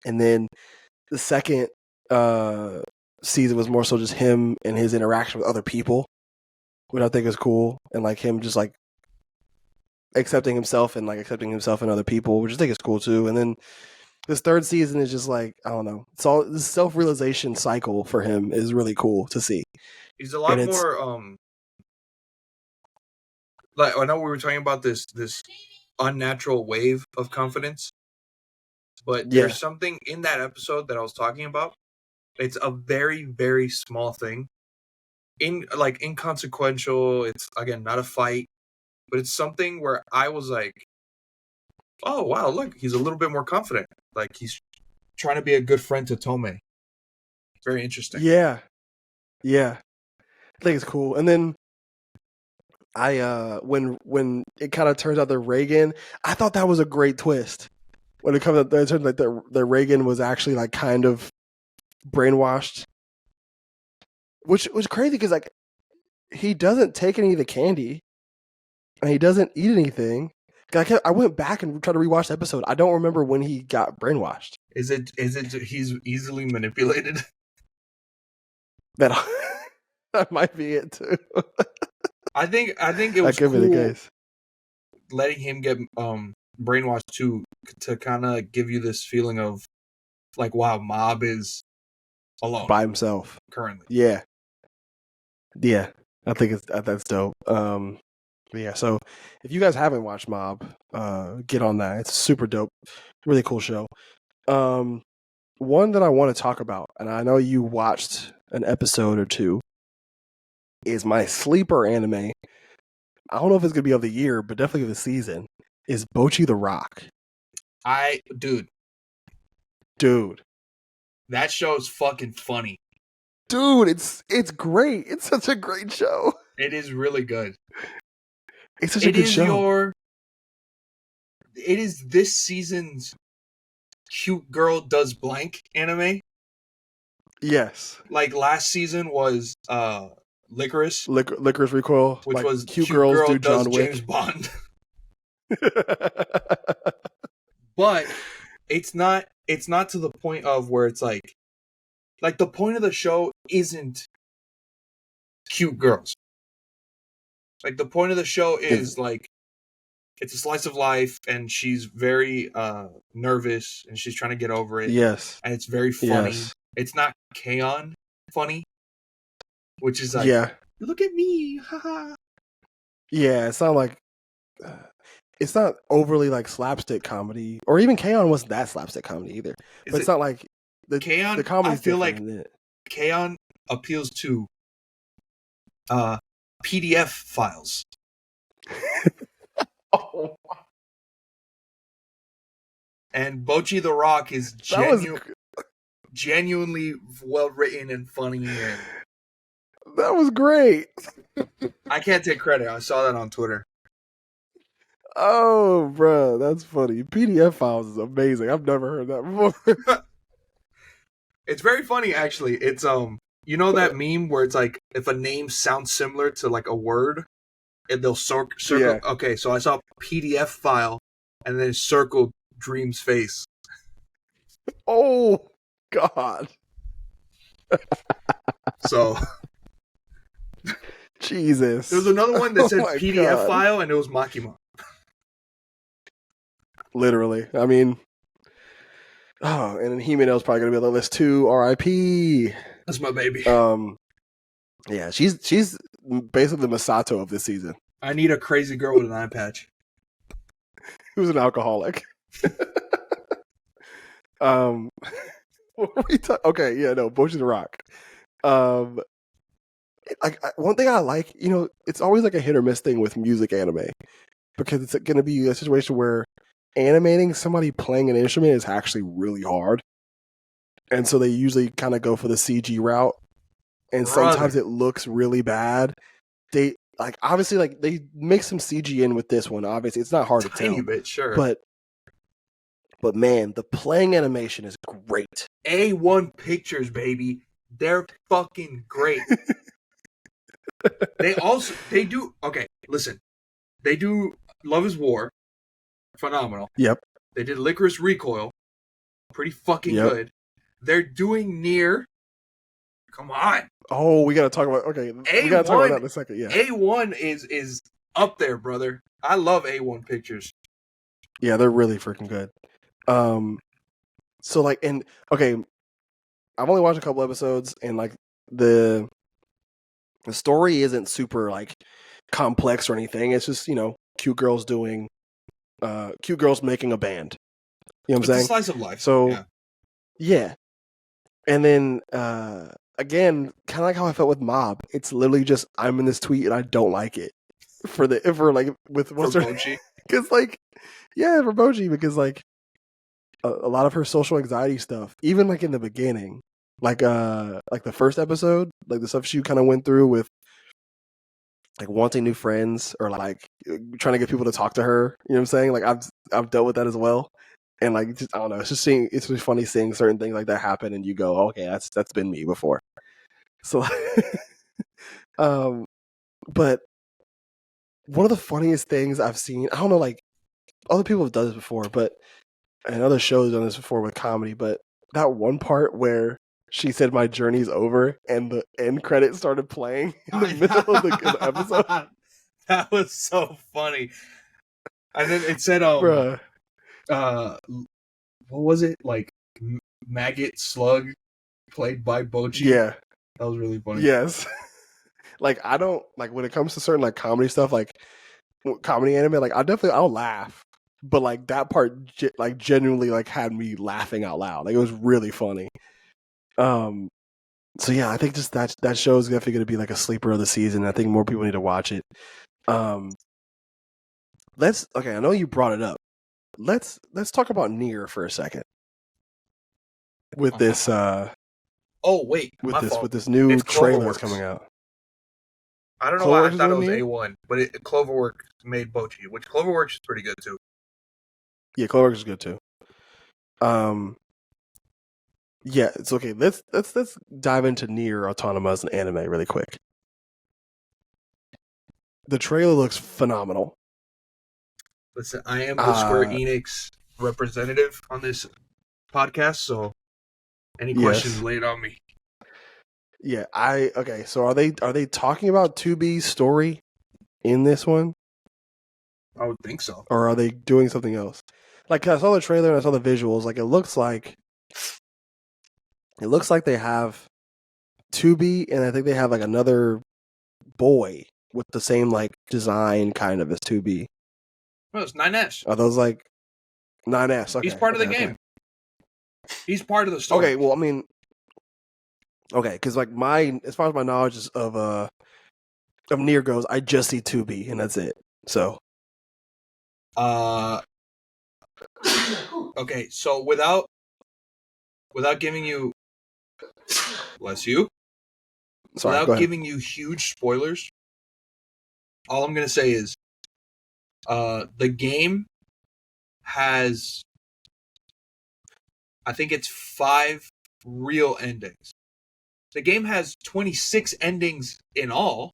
And then the second season was more so just him and his interaction with other people, which I think is cool, and like him just like accepting himself and like accepting himself in other people, which I think is cool too. And then this third season is just like, I don't know, it's all this self-realization cycle for him is really cool to see. He's a lot more like I know we were talking about this unnatural wave of confidence, but there's something in that episode that I was talking about. It's a very, very small thing. Inconsequential. It's again not a fight, but it's something where I was like, Oh wow, look, he's a little bit more confident. Like he's trying to be a good friend to Tome. Very interesting. Yeah, yeah. I think it's cool. And then when it kind of turns out that Reagan, I thought that was a great twist. When it comes to it turns like the Reagan was actually like kind of brainwashed, which was crazy because like he doesn't take any of the candy and he doesn't eat anything. I went back and tried to rewatch the episode. I don't remember when he got brainwashed. Is it he's easily manipulated? That that might be it too. I think it That was could be the cool case. letting him get brainwashed too, to kind of give you this feeling of like, wow, Mob is alone By himself. currently. Yeah. Yeah. I think that's dope. But yeah, so if you guys haven't watched Mob, get on that. It's super dope. Really cool show. One that I want to talk about, and I know you watched an episode or two, is my sleeper anime. I don't know if it's gonna be of the year, but definitely of the season. Is Bocchi the Rock. Dude, That show is fucking funny. dude, it's great. It's such a great show. It is really good. It's such a good show. It is this season's cute girl does blank anime. Yes. Like last season was Licorice, Licorice Recoil, which like, was cute girls girl do does John Wick. James Bond. But it's not to the point of where it's like the point of the show isn't cute girls. Like the point of the show is like it's a slice of life and she's very nervous and she's trying to get over it. Yes. And it's very funny. Yes. It's not K-On! Funny, which is like, yeah. Look at me, haha. Yeah, it's not like it's not overly like slapstick comedy, or even K-On! Wasn't that slapstick comedy either. But it's not like the K-On! The comedy. I feel like K-On! Appeals to PDF files. Oh. And Bocchi the Rock is genuinely well written and funny. And that was great. I can't take credit. I saw that on Twitter. Oh, bro, that's funny. PDF files is amazing. I've never heard that before. It's very funny, actually. It's you know that meme where it's like if a name sounds similar to like a word, and they'll circle. Yeah. Okay, so I saw a PDF file, and then circled Dream's face. Oh God. So. Jesus. There was another one that said PDF file, and it was Makima. Literally. I mean, oh, and then Himena's probably gonna be on the list too. R.I.P. That's my baby. Yeah, she's basically the Masato of this season. I need a crazy girl with an eye patch. Who's an alcoholic. What were we okay, yeah, no, Bocchi the Rock. Like one thing I like, it's always like a hit or miss thing with music anime, because it's going to be a situation where animating somebody playing an instrument is actually really hard, and so they usually kind of go for the CG route, and sometimes it looks really bad. They obviously they mix some CG in with this one. Obviously, it's not hard to tell. Tiny bit, sure, but man, the playing animation is great. A1 Pictures, baby, they're fucking great. They do Love is War, phenomenal. Yep. They did Licorice Recoil, pretty fucking good. They're doing Nier. Come on. Oh, we gotta talk about we gotta talk about that in a second. Yeah. A1 is up there, brother. I love A1 Pictures. Yeah, they're really freaking good. So I've only watched a couple episodes, and the story isn't super complex or anything. It's just cute girls making a band. You know what I'm saying? It's a slice of life. So yeah. And then again, kind of like how I felt with Mob, it's literally just I'm in this tweet and I don't like it. for like with For what's her Bochi. because like yeah for Boji because like a lot of her social anxiety stuff even like in the beginning like the first episode like the stuff she kind of went through with like wanting new friends or like trying to get people to talk to her. You know what I'm saying? Like I've dealt with that as well. And like just, I don't know, it's just funny seeing certain things like that happen and you go, okay, that's been me before. So um but one of the funniest things I've seen, I don't know, like other people have done this before, but and other shows done this before with comedy, but that one part where she said my journey's over and the end credits started playing in the middle of the episode. That was so funny. And then it said, Bruh. what was it? Like Maggot Slug played by Bochi. Yeah. That was really funny. Yes. Like I don't like when it comes to certain like comedy stuff, like comedy anime, like I'll laugh. But like that part like genuinely like had me laughing out loud. Like it was really funny. So yeah, I think just that show is definitely going to be like a sleeper of the season. I think more people need to watch it. Okay, I know you brought it up. Let's talk about Nier for a second. With this oh wait, with this new trailer that's coming out. I don't know why I thought it was A1, but Cloverworks made Bochi, which Cloverworks is pretty good too. Yeah, Cloverworks is good too. Yeah, it's okay. Let's dive into Nier Automata as an anime really quick. The trailer looks phenomenal. Listen, I am the Square Enix representative on this podcast, so any questions laid on me. Yeah, okay. So are they talking about 2B's story in this one? I would think so. Or are they doing something else? Like I saw the trailer and I saw the visuals. Like it looks like they have 2B and I think they have like another boy with the same like design kind of as 2B. No, it's 9S. Are those like 9S? Okay, he's part of the game. He's part of the story. Okay, well, I mean, okay, because like as far as my knowledge of Nier goes, I just see 2B and that's it. So, okay, so without giving you, bless you, without giving you huge spoilers, all I'm gonna say is, the game has, I think it's 5 real endings. The game has 26 endings in all,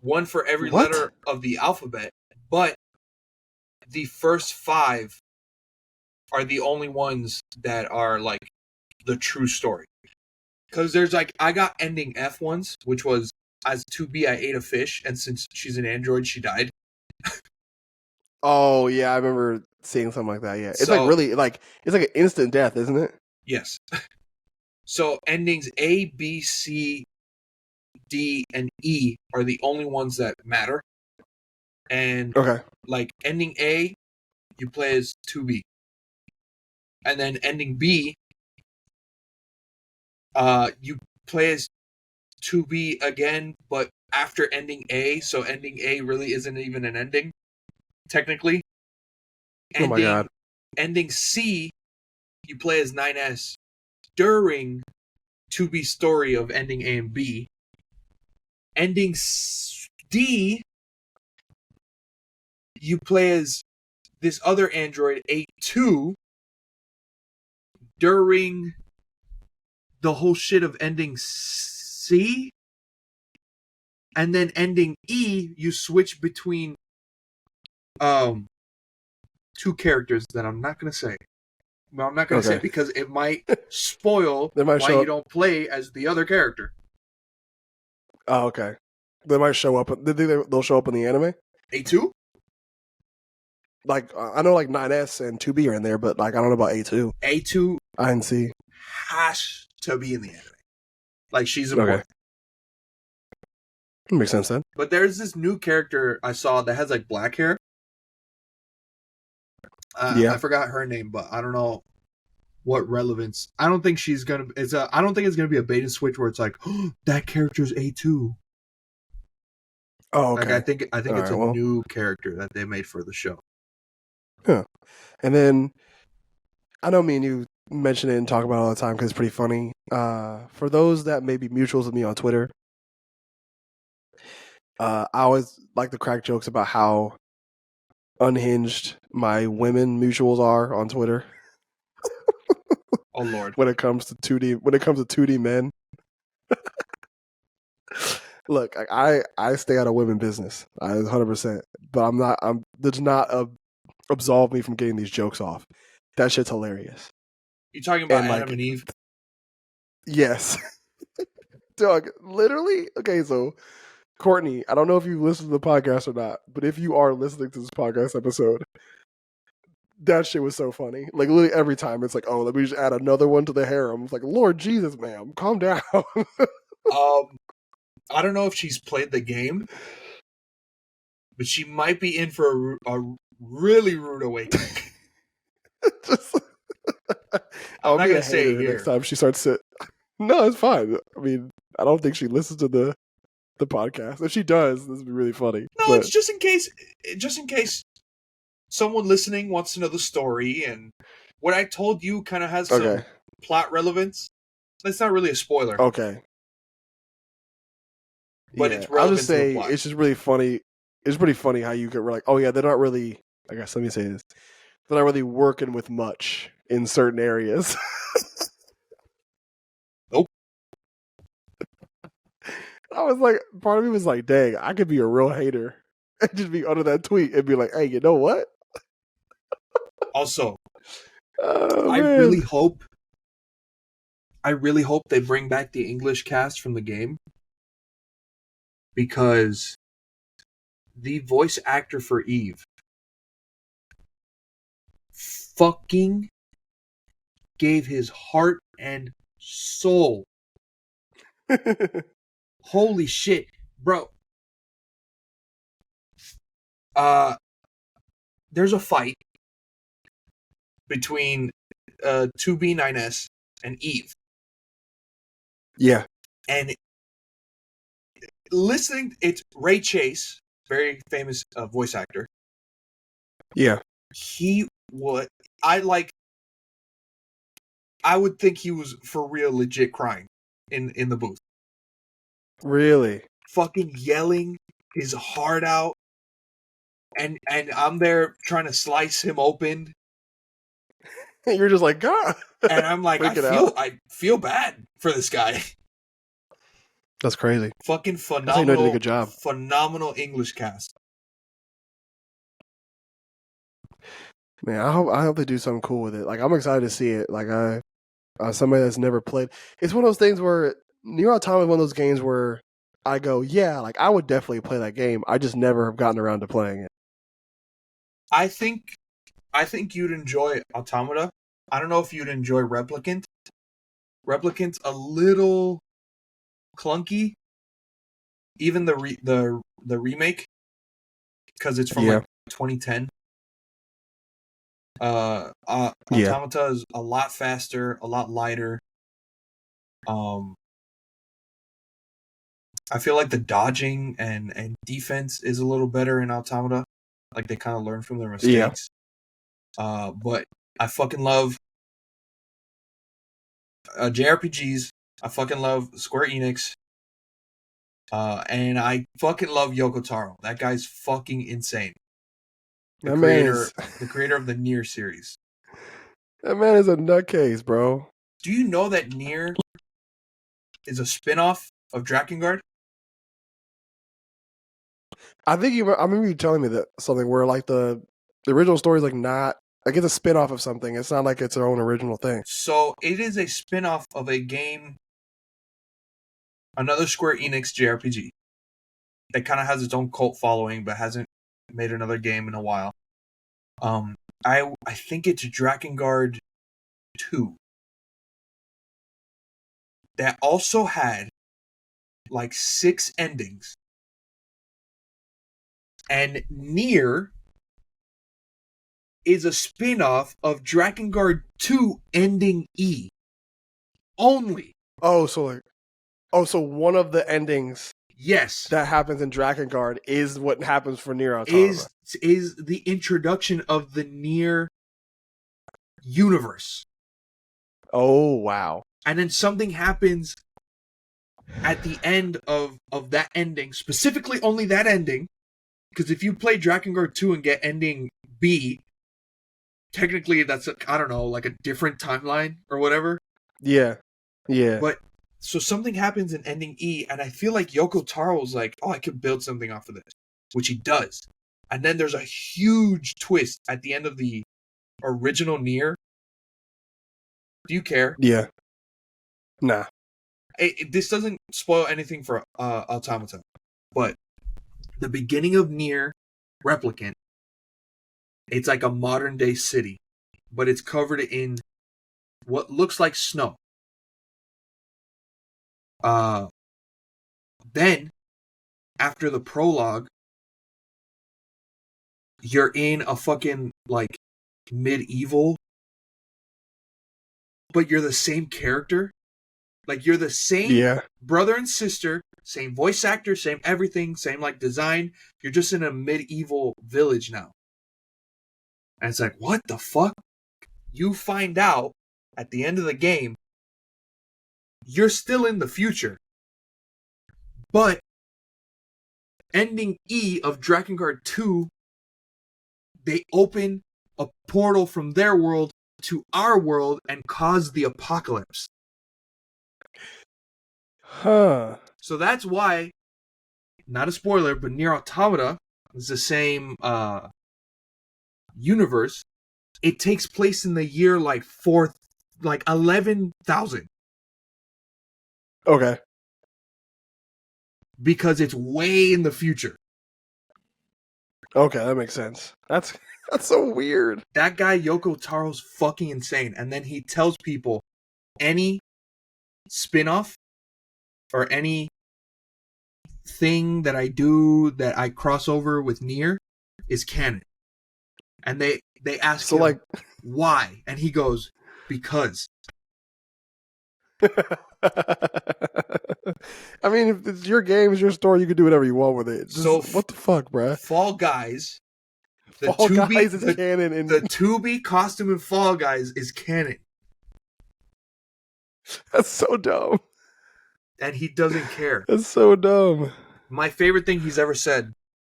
one for every letter of the alphabet, but the first 5 are the only ones that are like the true story. Because there's like, I got ending F once, which was, as 2B, I ate a fish, and since she's an android, she died. Oh yeah, I remember seeing something like that. Yeah, it's like really like it's like an instant death, isn't it? Yes. So endings A, B, C, D, and E are the only ones that matter. And like ending A, you play as 2B, and then ending B, you play as 2B again, but after ending A. So ending A really isn't even an ending, technically. Oh my god. Ending C, you play as 9S during 2B's story of ending A and B. Ending D, you play as this other android, A2, during the whole shit of ending C. And then ending E, you switch between 2 characters that I'm not going to say. Well, I'm not going to say because it might spoil why you don't play as the other character. Oh, okay. They might show up. They'll show up in the anime? A2? Like, I know like 9S and 2B are in there, but like I don't know about A2. A2 I didn't see. Has to be in the anime. Like, she's important. Makes sense then. But there's this new character I saw that has like black hair. I forgot her name, but I don't know what relevance. I don't think she's gonna. I don't think it's gonna be a bait and switch where it's like, oh, that character's A2. Oh, Like okay. I think All it's right. a Well, new character that they made for the show. yeah. And then I know me and you mention it and talk about it all the time because it's pretty funny. For those that may be mutuals with me on Twitter, I always like to crack jokes about how unhinged my women mutuals are on Twitter Oh Lord. when it comes to 2D men. Look, I stay out of women business, 100%. But I'm not. I'm does not absolve me from getting these jokes off. That shit's hilarious. You talking about And Adam like, and Eve? yes, dog. Literally. Okay, so Courtney, I don't know if you listen to the podcast or not, but if you are listening to this podcast episode, that shit was so funny. Like literally every time, it's like, oh, let me just add another one to the harem. It's like, Lord Jesus, ma'am, calm down. I don't know if she's played the game, but she might be in for a really rude awakening. Just, I'm I'll not be a gonna say it hater next here. time she starts it. No, it's fine. I mean, I don't think she listens to the podcast. If she does, this would be really funny. No, But it's just in case someone listening wants to know the story, and what I told you kind of has some okay, plot relevance. It's not really a spoiler, okay, but yeah. it's I'll just relevant to the say plot. it's just really funny. It's pretty funny how you get like, oh yeah, they're not really. I guess let me say this: they're not really working with much in certain areas. Nope. I was like, part of me was like, dang, I could be a real hater and just be under that tweet and be like, hey, you know what? Also, Oh I man. really hope they bring back the English cast from the game, because the voice actor for Eve fucking gave his heart and soul. Holy shit, bro. There's a fight between 2B9S and Eve. Yeah. And listening, it's Ray Chase, very famous voice actor. Yeah. He would, I would think he was for real legit crying in the booth. Really? Fucking yelling his heart out. And I'm there trying to slice him open. You're just like, God. And I'm like, Freaking out. I feel bad for this guy. That's crazy. Fucking That's how you know you did a good job. phenomenal English cast. Man, I hope they do something cool with it. Like I'm excited to see it. Like somebody that's never played. It's one of those things where Nier Automata is one of those games where I go, yeah, like I would definitely play that game. I just never have gotten around to playing it. I think you'd enjoy Automata. I don't know if you'd enjoy Replicant. Replicant's a little clunky. Even the remake, because it's from like 2010. Automata is a lot faster, a lot lighter. I feel like the dodging and defense is a little better in Automata. Like they kind of learn from their mistakes. But I fucking love JRPGs. I fucking love Square Enix. And I fucking love Yoko Taro. That guy's fucking insane. The creator of the Nier series. That man is a nutcase, bro. Do you know that Nier is a spin-off of Drakengard? I remember you telling me that something where like the original story is like not like it's a spin-off of something. It's not like it's their own original thing. So it is a spin-off of a game, another Square Enix JRPG that kind of has its own cult following, but hasn't made another game in a while. I think it's Drakengard 2 that also had like 6 endings. And Nier is a spin-off of Drakengard 2 ending E. Only. So one of the endings Yes. that happens in Drakengard is what happens for Nier Automata. Is the introduction of the Nier universe. Oh wow. And then something happens at the end of that ending, specifically only that ending, because if you play Drakengard 2 and get ending B, technically that's I don't know, like a different timeline or whatever. Yeah. Yeah. But so something happens in ending E, and I feel like Yoko Taro's like, oh, I could build something off of this, which he does. And then there's a huge twist at the end of the original Nier. Do you care? Yeah. Nah. This doesn't spoil anything for Automata, but the beginning of Nier Replicant, it's like a modern day city, but it's covered in what looks like snow. Then, after the prologue, you're in a fucking, like, medieval, but you're the same character. Like, you're the same brother and sister, same voice actor, same everything, same, like, design. You're just in a medieval village now. And it's like, what the fuck? You find out at the end of the game, you're still in the future. But ending E of Drakengard 2, they open a portal from their world to our world and cause the apocalypse. Huh. So that's why, not a spoiler, but Nier Automata is the same universe. It takes place in the year like 11,000. Okay. Because it's way in the future. Okay, that makes sense. That's so weird. That guy Yoko Taro's fucking insane. And then he tells people any spin-off or any thing that I do that I cross over with Nier is canon. And they ask so him like why, and he goes, because. I mean, if it's your game, it's your story, you can do whatever you want with it. Just, So what the fuck, bruh? Fall Guys, Fall Guys is canon. The 2B costume in Fall Guys is canon. That's so dumb. And he doesn't care. That's so dumb. My favorite thing he's ever said,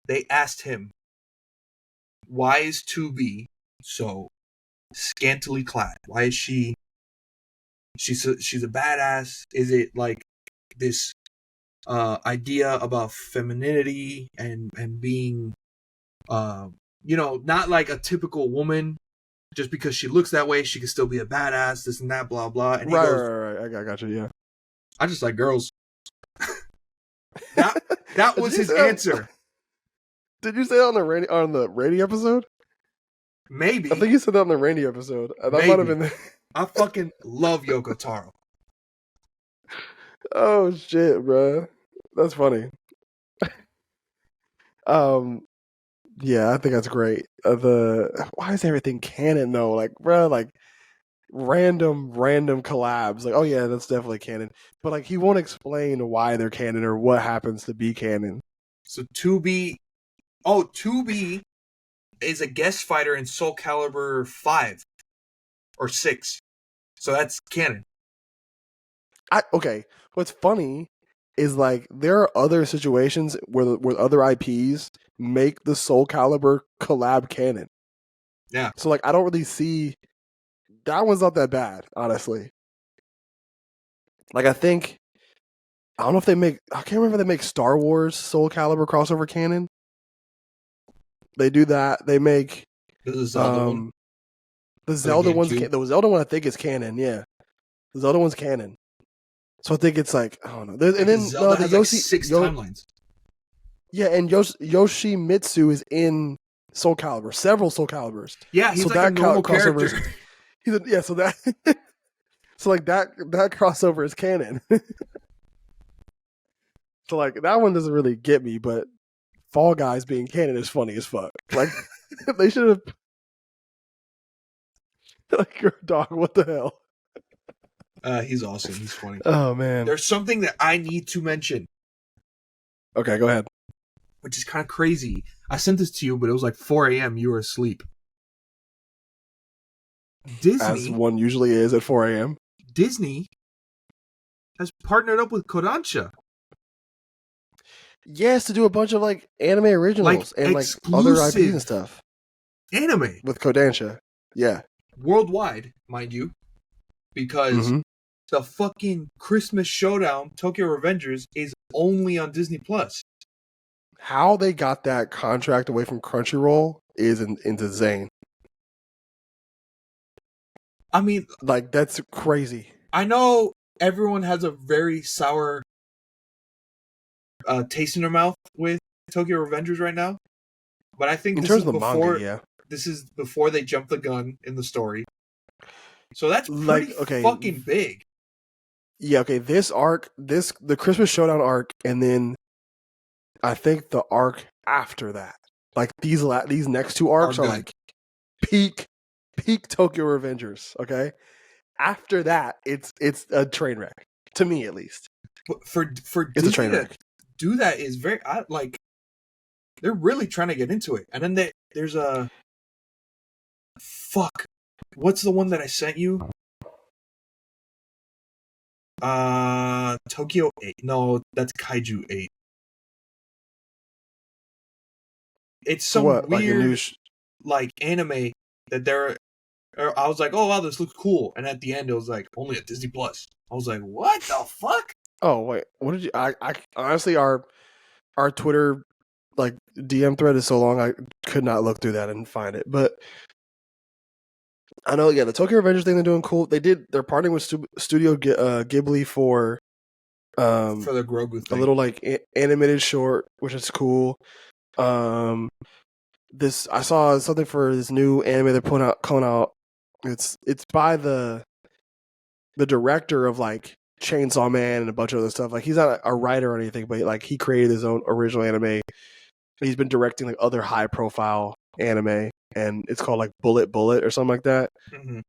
they asked him, why is 2B so scantily clad? Why is she's a badass? Is it like this idea about femininity and being not like a typical woman, just because she looks that way she can still be a badass, this and that, blah blah. And he goes, right. I got you. Yeah, I just like girls. that was his answer. Did you say that on the radio episode? Maybe. I think you said that on the radio episode. That might have been. I fucking love Yoko Taro. Oh shit, bro, that's funny. Yeah, I think that's great. Why is everything canon though? Like, bro, like random collabs. Like, oh yeah, that's definitely canon. But like, he won't explain why they're canon or what happens to be canon. So 2B is a guest fighter in Soul Calibur 5 or 6. So that's canon. Okay. What's funny is like there are other situations where other IPs make the Soul Calibur collab canon. Yeah. So like I don't really see that one's not that bad, honestly. Like I don't know if I can't remember if they make Star Wars Soul Calibur crossover canon. They do that. They make the Zelda one. The Zelda one I think is canon, yeah. The Zelda one's canon. So I think it's like, I don't know. And then Zelda has like 6 timelines. Yeah, and Yoshimitsu is in Soul Calibur, several Soul Caliburs. Yeah, he's so like a normal character. So that so like that crossover is canon. So like that one doesn't really get me, but Fall Guys being canon is funny as fuck. Like they should have like your dog, what the hell? He's awesome. He's funny. Oh man. There's something that I need to mention. Okay, go ahead. which is kind of crazy. I sent this to you, but it was like 4 a.m. You were asleep. As Disney one usually is at 4 a.m. Disney has partnered up with Kodansha. Yes, to do a bunch of like anime Like originals and like other IPs and exclusive stuff anime. with Kodansha. Yeah. Worldwide, mind you. Because Mm-hmm. the fucking Christmas Showdown, Tokyo Revengers, is only on Disney Plus. How they got that contract away from Crunchyroll is insane. I mean, Like, that's crazy. I know everyone has a very sour taste in their mouth with Tokyo Revengers right now, but I think In this terms is of the manga, before yeah. they jump the gun in the story. So that's pretty Like, okay. fucking big. Yeah, okay. This arc, the Christmas Showdown arc, and then I think the arc after that. Like, these next two arcs are like peak Tokyo Revengers, okay? After that, it's a train wreck. To me, at least. But for It's a Disney train to wreck. do that is very like they're really trying to get into it. And then there's a fuck. What's the one that I sent you? Tokyo 8. No, that's Kaiju 8. It's some What? Like a new... weird like anime that they're I was like, "Oh wow, this looks cool." And at the end it was like only at Disney Plus. I was like, "What the fuck?" Oh, wait. What did you... I honestly, our Twitter like DM thread is so long I could not look through that and find it. But I know, yeah, the Tokyo Revengers thing they're doing cool. They're partnering with Studio Ghibli for the Grogu a thing. little like animated short, which is cool. This I saw something for this new anime they're coming out. It's by the director of like Chainsaw Man and a bunch of other stuff. Like, he's not a writer or anything, but like he created his own original anime. He's been directing like other high profile anime, and it's called like Bullet or something like that. Mm-hmm.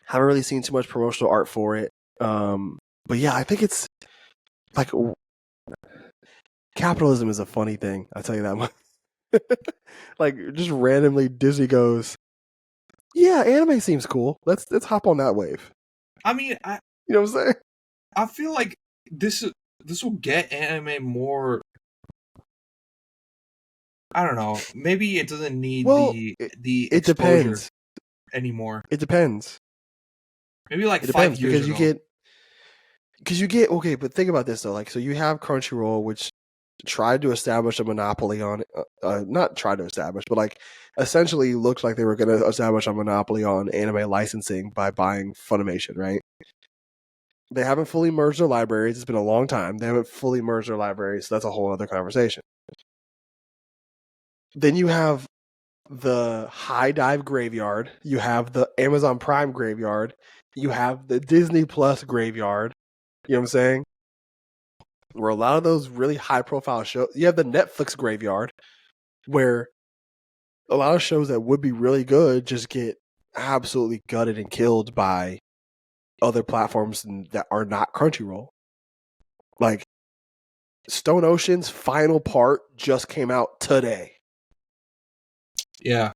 Haven't really seen too much promotional art for it. But yeah, I think it's like capitalism is a funny thing. I'll tell you that much. Like, just randomly Disney goes, yeah, anime seems cool. Let's hop on that wave. I mean, You know what I'm saying? I feel like this will get anime more. I don't know. Maybe it doesn't need the it exposure depends anymore. It depends. Maybe like It 5 depends years ago. because you get okay, but think about this though. Like, so you have Crunchyroll, which tried to establish a monopoly on not tried to establish, but like essentially looked like they were going to establish a monopoly on anime licensing by buying Funimation, right? They haven't fully merged their libraries. It's been a long time. They haven't fully merged their libraries, so that's a whole other conversation. Then you have the High Dive graveyard. You have the Amazon Prime graveyard. You have the Disney Plus graveyard. You know what I'm saying? Where a lot of those really high profile shows, you have the Netflix graveyard, where a lot of shows that would be really good just get absolutely gutted and killed by other platforms that are not Crunchyroll. Like, Stone Ocean's final part just came out today. Yeah.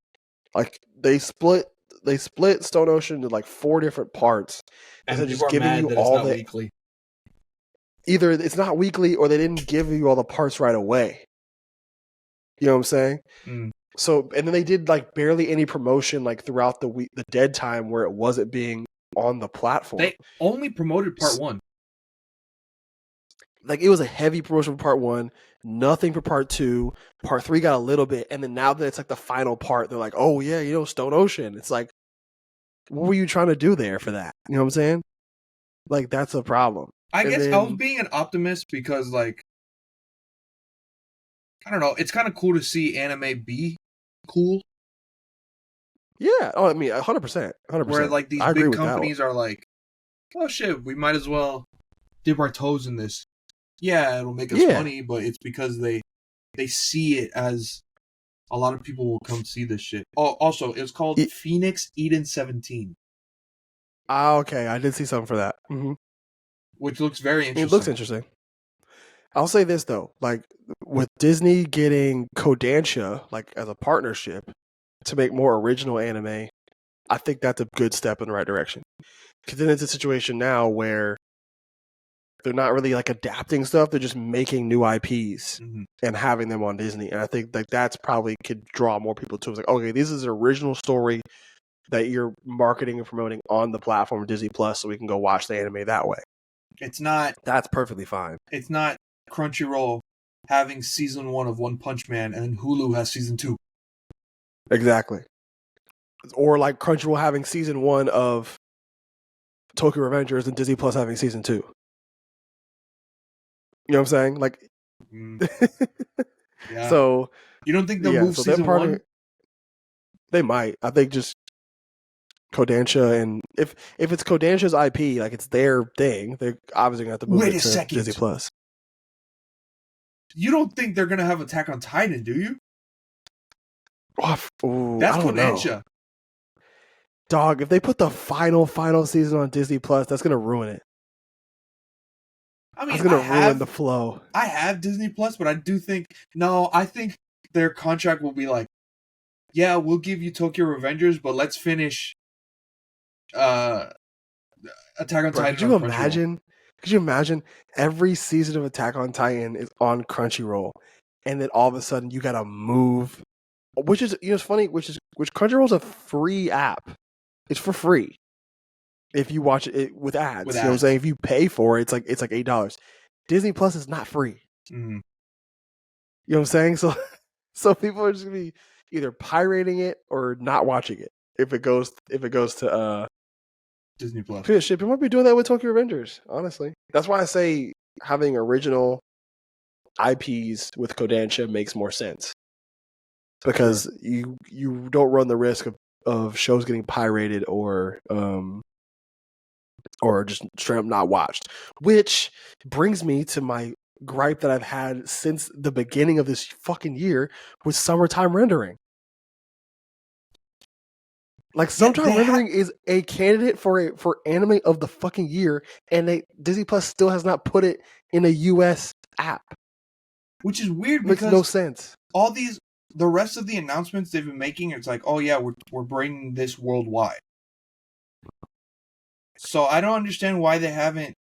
Like, they split Stone Ocean into like 4 different parts. And Instead of people just are giving mad you that it's all not the weekly. either it's not weekly or they didn't give you all the parts right away. You know what I'm saying? Mm. So, and then they did like barely any promotion like throughout the week, the dead time where it wasn't being on the platform. They only promoted part 1. Like, it was a heavy promotion for part 1, nothing for part 2. Part 3 got a little bit, and then now that it's like the final part, they're like, oh yeah, Stone Ocean. It's like, what were you trying to do there for that? You know what I'm saying? Like, that's a problem. I guess I was being an optimist because, like, I don't know, it's kind of cool to see anime be cool. Yeah. Oh, I mean, 100%. 100%. Where, like, these I big agree companies are like, oh shit, we might as well dip our toes in this. Yeah, it'll make us money, but it's because they see it as a lot of people will come see this shit. Oh, also, it's called Phoenix Eden 17. Ah, okay. I did see something for that. Mm-hmm. Which looks very interesting. It looks interesting. I'll say this though, like with Disney getting Kodansha like as a partnership to make more original anime, I think that's a good step in the right direction. Because then it's a situation now where they're not really like adapting stuff; they're just making new IPs and having them on Disney. And I think like that's probably could draw more people to it. It's like, okay, this is an original story that you're marketing and promoting on the platform Disney Plus, so we can go watch the anime that way. It's not. That's perfectly fine. It's not Crunchyroll having season 1 of One Punch Man and then Hulu has season 2. Exactly. Or like Crunchyroll having season 1 of Tokyo Revengers and Disney Plus having season 2. You know what I'm saying? Like, yeah. So you don't think they'll move season 1? They might. I think just Kodansha, and if it's Kodansha's IP, like it's their thing, they're obviously gonna have to move it to Disney Plus. You don't think they're gonna have Attack on Titan, do you? That's Kodansha. Know. Dog, if they put the final season on Disney Plus, that's gonna ruin it. I mean, it's gonna ruin the flow. I have Disney Plus, but I think their contract will be like, yeah, we'll give you Tokyo Revengers, but let's finish Attack on Titan. Could you imagine every season of Attack on Titan is on Crunchyroll, and then all of a sudden you gotta move, which is, it's funny, which Crunchyroll's a free app. It's for free if you watch it with ads. You know what I'm saying? If you pay for it, it's like $8. Disney Plus is not free. Mm-hmm. You know what I'm saying? So people are just gonna be either pirating it or not watching it if it goes to Disney Plus. Shit, people might be doing that with Tokyo Revengers, honestly. That's why I say having original IPs with Kodansha makes more sense. Because you don't run the risk of shows getting pirated or just straight up not watched. Which brings me to my gripe that I've had since the beginning of this fucking year with summertime rendering. Like, summertime rendering is a candidate for anime of the fucking year, and Disney Plus still has not put it in a US app. Which is weird because makes no sense. The rest of the announcements they've been making, it's like, oh yeah, we're bringing this worldwide. So I don't understand why they haven't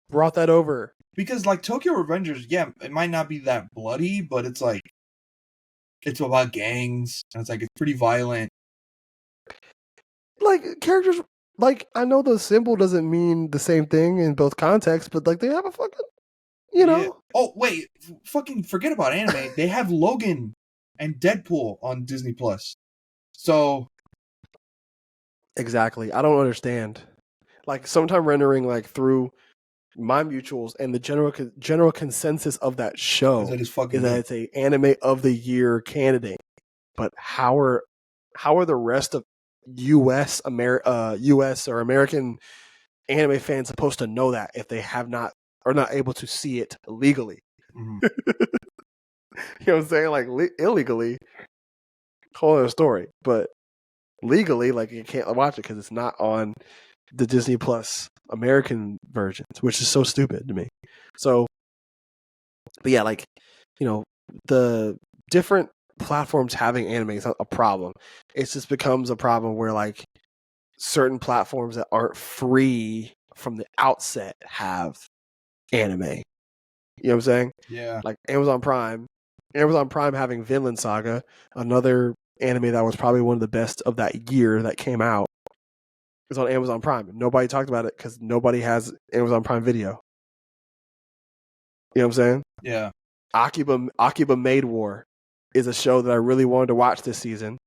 brought that over. Because like Tokyo Revengers, yeah, it might not be that bloody, but it's like it's about gangs, and it's like it's pretty violent. Like, characters, like, I know the symbol doesn't mean the same thing in both contexts, but like they have a fucking, Yeah. Oh wait, fucking forget about anime. They have Logan and Deadpool on Disney Plus. So exactly, I don't understand. Like, sometime rendering, like, through my mutuals and the general consensus of that show is that it's a anime of the year candidate. But how are the rest of US or American anime fans supposed to know that if they are not able to see it legally? Mm-hmm. You know what I'm saying? Like, illegally, whole other story. But legally, like, you can't watch it because it's not on the Disney Plus American versions, which is so stupid to me. So, but yeah, like, the different platforms having anime is not a problem. It just becomes a problem where, like, certain platforms that aren't free from the outset have anime. You know what I'm saying? Yeah. Like Amazon Prime having Vinland Saga, another anime that was probably one of the best of that year that came out, is on Amazon Prime. Nobody talked about it because nobody has Amazon Prime Video. You know what I'm saying? Yeah. Akiba Maid War is a show that I really wanted to watch this season,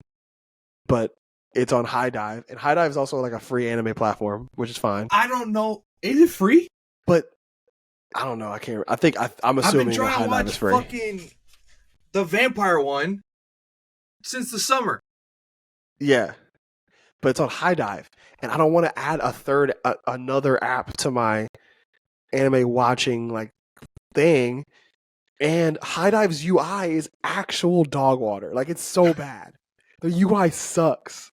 but it's on High Dive, and High Dive is also like a free anime platform, which is fine. I don't know. Is it free? But I don't know. I can't. I think I'm assuming that High Dive is free. I've been trying to watch fucking the vampire one since the summer. Yeah, but it's on High Dive, and I don't want to add another app to my anime watching like thing. And High Dive's UI is actual dog water. Like, it's so bad. The UI sucks.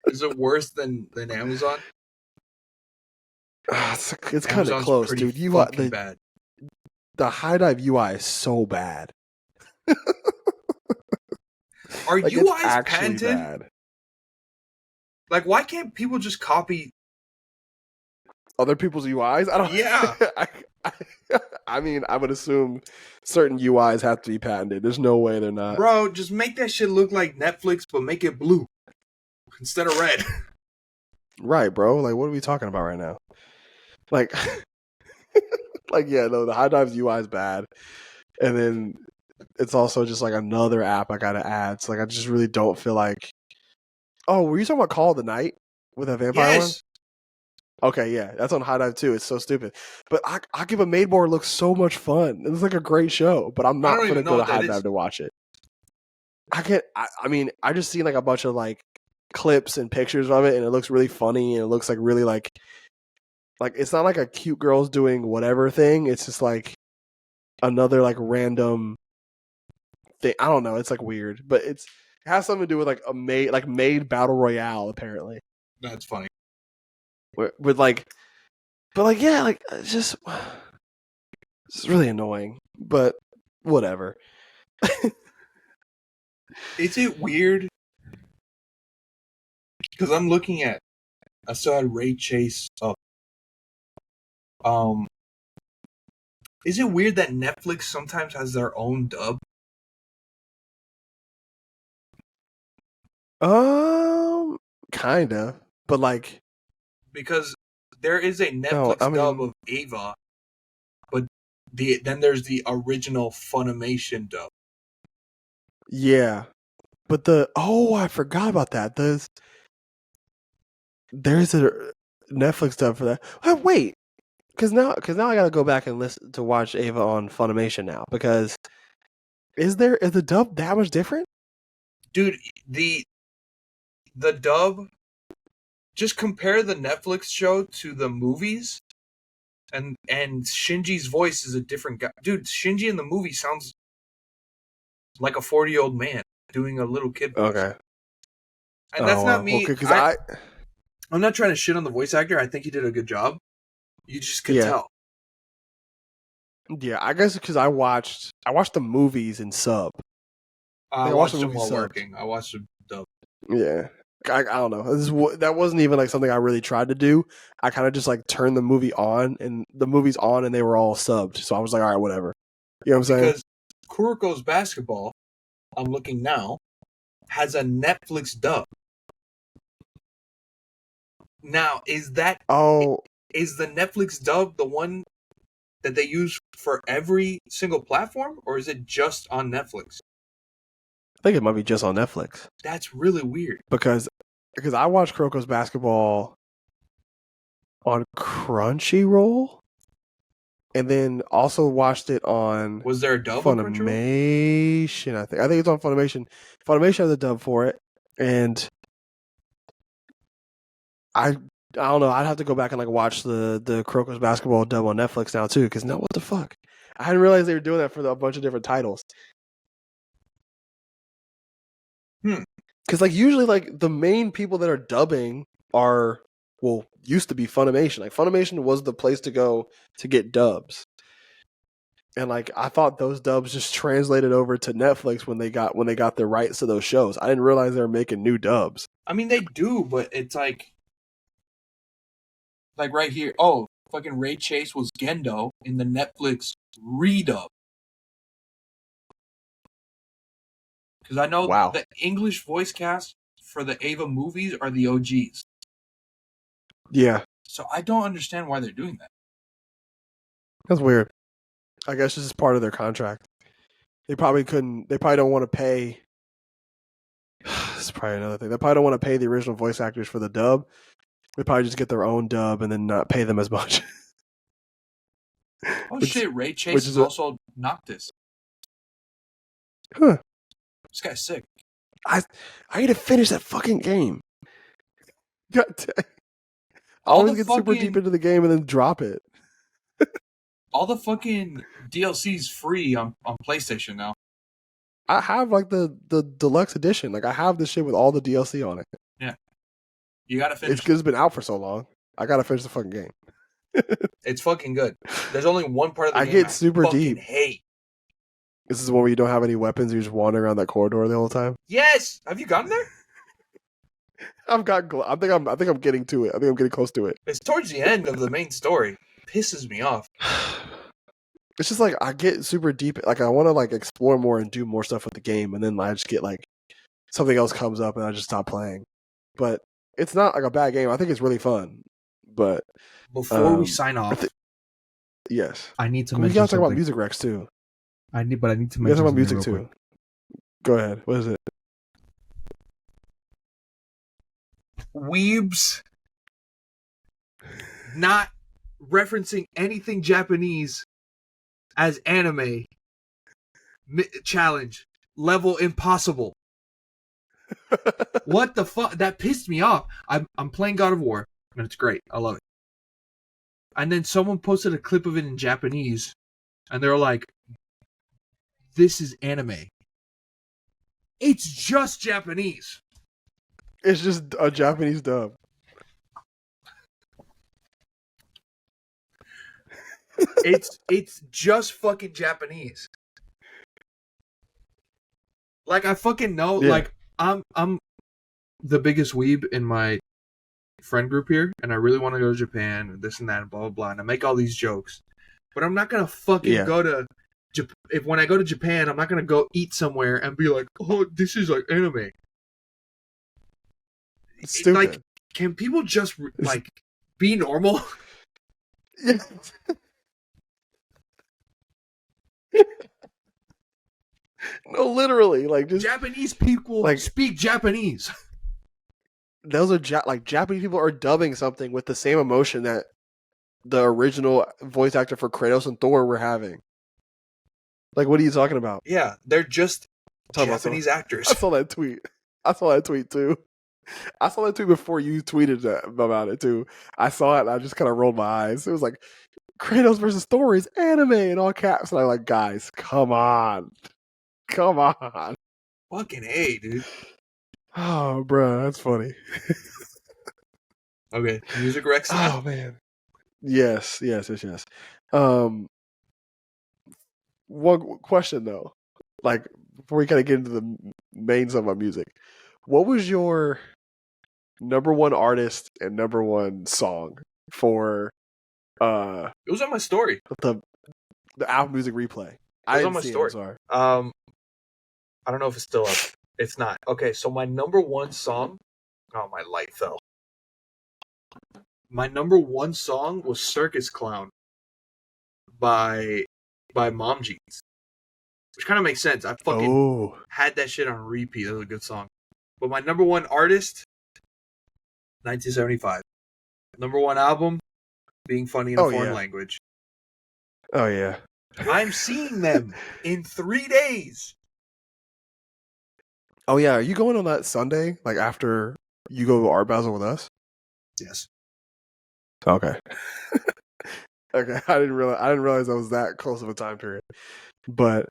Is it worse than Amazon? It's kind of close, dude. Bad. the High Dive UI is so bad. Are Like it's UIs actually patented? bad. Like, why can't people just copy? Other people's UIs? I don't. Yeah, I, I mean, I would assume certain UIs have to be patented. There's no way they're not. bro, just make that shit look like Netflix, but make it blue instead of red. Right, bro. Like, what are we talking about right now? Like, like yeah, no, the High Dive's UI is bad, and then it's also just like another app I gotta add. So like, I just really don't feel like. Oh, were you talking about Call of the Night with that vampire one? Yes, Okay, yeah, that's on High Dive too. It's so stupid, but I give a Made More looks so much fun. It's like a great show, but I'm I not don't gonna even know go to what that High is. Dive to watch it. I can't. I mean, I just seen like a bunch of like clips and pictures of it, and it looks really funny, and it looks like really like it's not like a cute girls doing whatever thing. It's just like another like random thing. I don't know. It's like weird, but it has something to do with like a made battle royale apparently. That's funny. With like, but like yeah, like it's really annoying. But whatever. Is it weird? Because I'm looking at, I still had Ray Chase up. Um, is it weird that Netflix sometimes has their own dub? Kinda, but like Because there is a no, I Netflix dub mean of Ava, but then there's the original Funimation dub. yeah, but I forgot about that. There's a Netflix dub for that. Wait, because now I gotta go back and listen to watch Ava on Funimation now because is the dub that much different? Dude, the dub, just compare the Netflix show to the movies, and Shinji's voice is a different guy. Dude, Shinji in the movie sounds like a 40-year-old man doing a little kid voice. Okay. And that's not Well, me. because I'm not trying to shit on the voice actor. I think he did a good job. You just could yeah tell. I guess because I watched the movies in sub. I I watched the watched them movie while subbed. working. I watched them dub. Yeah. I don't know. That wasn't even like something I really tried to do. I kind of just like turned the movie on, and the movie's on, and they were all subbed. So I was like, all right, whatever. You know what I'm saying? Because Kuroko's Basketball, I'm looking now, has a Netflix dub. Now, is the Netflix dub the one that they use for every single platform, or is it just on Netflix? I think it might be just on Netflix That's really weird. because I watched Kuroko's Basketball on Crunchyroll, and then also watched it on Was there a dub on Crunchyroll? Funimation. I think it's on Funimation. Funimation has a dub for it, and I don't know. I'd have to go back and like watch the Kuroko's Basketball dub on Netflix now too. Because now what the fuck? I hadn't realized they were doing that for a bunch of different titles. Because like usually like the main people that are dubbing are used to be Funimation. Like Funimation was the place to go to get dubs. And like I thought those dubs just translated over to Netflix when they got the rights to those shows. I didn't realize they were making new dubs. I mean, they do, but it's like right here. Oh, fucking Ray Chase was Gendo in the Netflix redub. Because I know Wow. the English voice cast for the Ava movies are the OGs. Yeah. So I don't understand why they're doing that. That's weird. I guess this is part of their contract. They probably don't want to pay. This is probably another thing. They probably don't want to pay the original voice actors for the dub. They probably just get their own dub and then not pay them as much. Oh shit, Ray Chase which is is also Noctis. Huh. This guy's sick. I need to finish that fucking game. God damn. I All always the get super deep into the game and then drop it. all the fucking DLC's free on PlayStation now. I have like the deluxe edition. Like I have this shit with all the DLC on it. Yeah. You gotta finish It's because it's been out for so long. I gotta finish the fucking game. It's fucking good. There's only one part of the I game get I super fucking deep. hate. This is one where you don't have any weapons. You just wander around that corridor the whole time. Yes. Have you gotten there? I think I'm getting to it. I think I'm getting close to it. It's towards the end of the main story. Pisses me off. It's just like I get super deep. Like I want to like explore more and do more stuff with the game, and then I just get like something else comes up, and I just stop playing. But it's not like a bad game. I think it's really fun. But Before we sign off, yes, I need to we mention gotta talk something. about music Rex too. I need to We gotta mention talk about something music real too. quick. Go ahead. What is it? Weebs not referencing anything Japanese as anime challenge level impossible. What the fuck? That pissed me off. I'm playing God of War and it's great. I love it. And then someone posted a clip of it in Japanese and they're like, "This is anime." It's just Japanese. It's just a Japanese dub. It's just fucking Japanese. Like I fucking know. Yeah. Like I'm the biggest weeb in my friend group here, and I really want to go to Japan and this and that and blah blah blah. And I make all these jokes, but I'm not gonna fucking go to. If when I go to Japan, I'm not gonna go eat somewhere and be like, "Oh, this is like anime." It's stupid. Like, can people just like be normal? Yeah. No, literally, like just Japanese people like speak Japanese. Those are like Japanese people are dubbing something with the same emotion that the original voice actor for Kratos and Thor were having. Like, what are you talking about? Yeah, they're just Japanese actors. I saw that tweet. I saw that tweet too. I saw that tweet before you tweeted about it too. I saw it and I just kind of rolled my eyes. It was like Kratos versus Thor is anime in all caps, and I'm like, guys, come on. Fucking A, dude. Oh, bro, that's funny. Okay, music Rex now. Oh man. Yes. One question though, like before we kind of get into the main stuff about music, what was your number one artist and number one song for It was on my story. the Apple Music Replay? It was on my story. Sorry. I don't know if it's still up. It's not. Okay, so my number one song. Oh, my light fell. My number one song was "Circus Clown" by Mom Jeans, which kind of makes sense. I fucking had that shit on repeat. That was a good song. But my number one artist, 1975. Number one album, Being Funny in a Foreign Language. Oh yeah. I'm seeing them in 3 days. Oh yeah, are you going on that Sunday? Like after you go to Art Basel with us? Yes. Okay. Okay, I didn't realize that was that close of a time period. But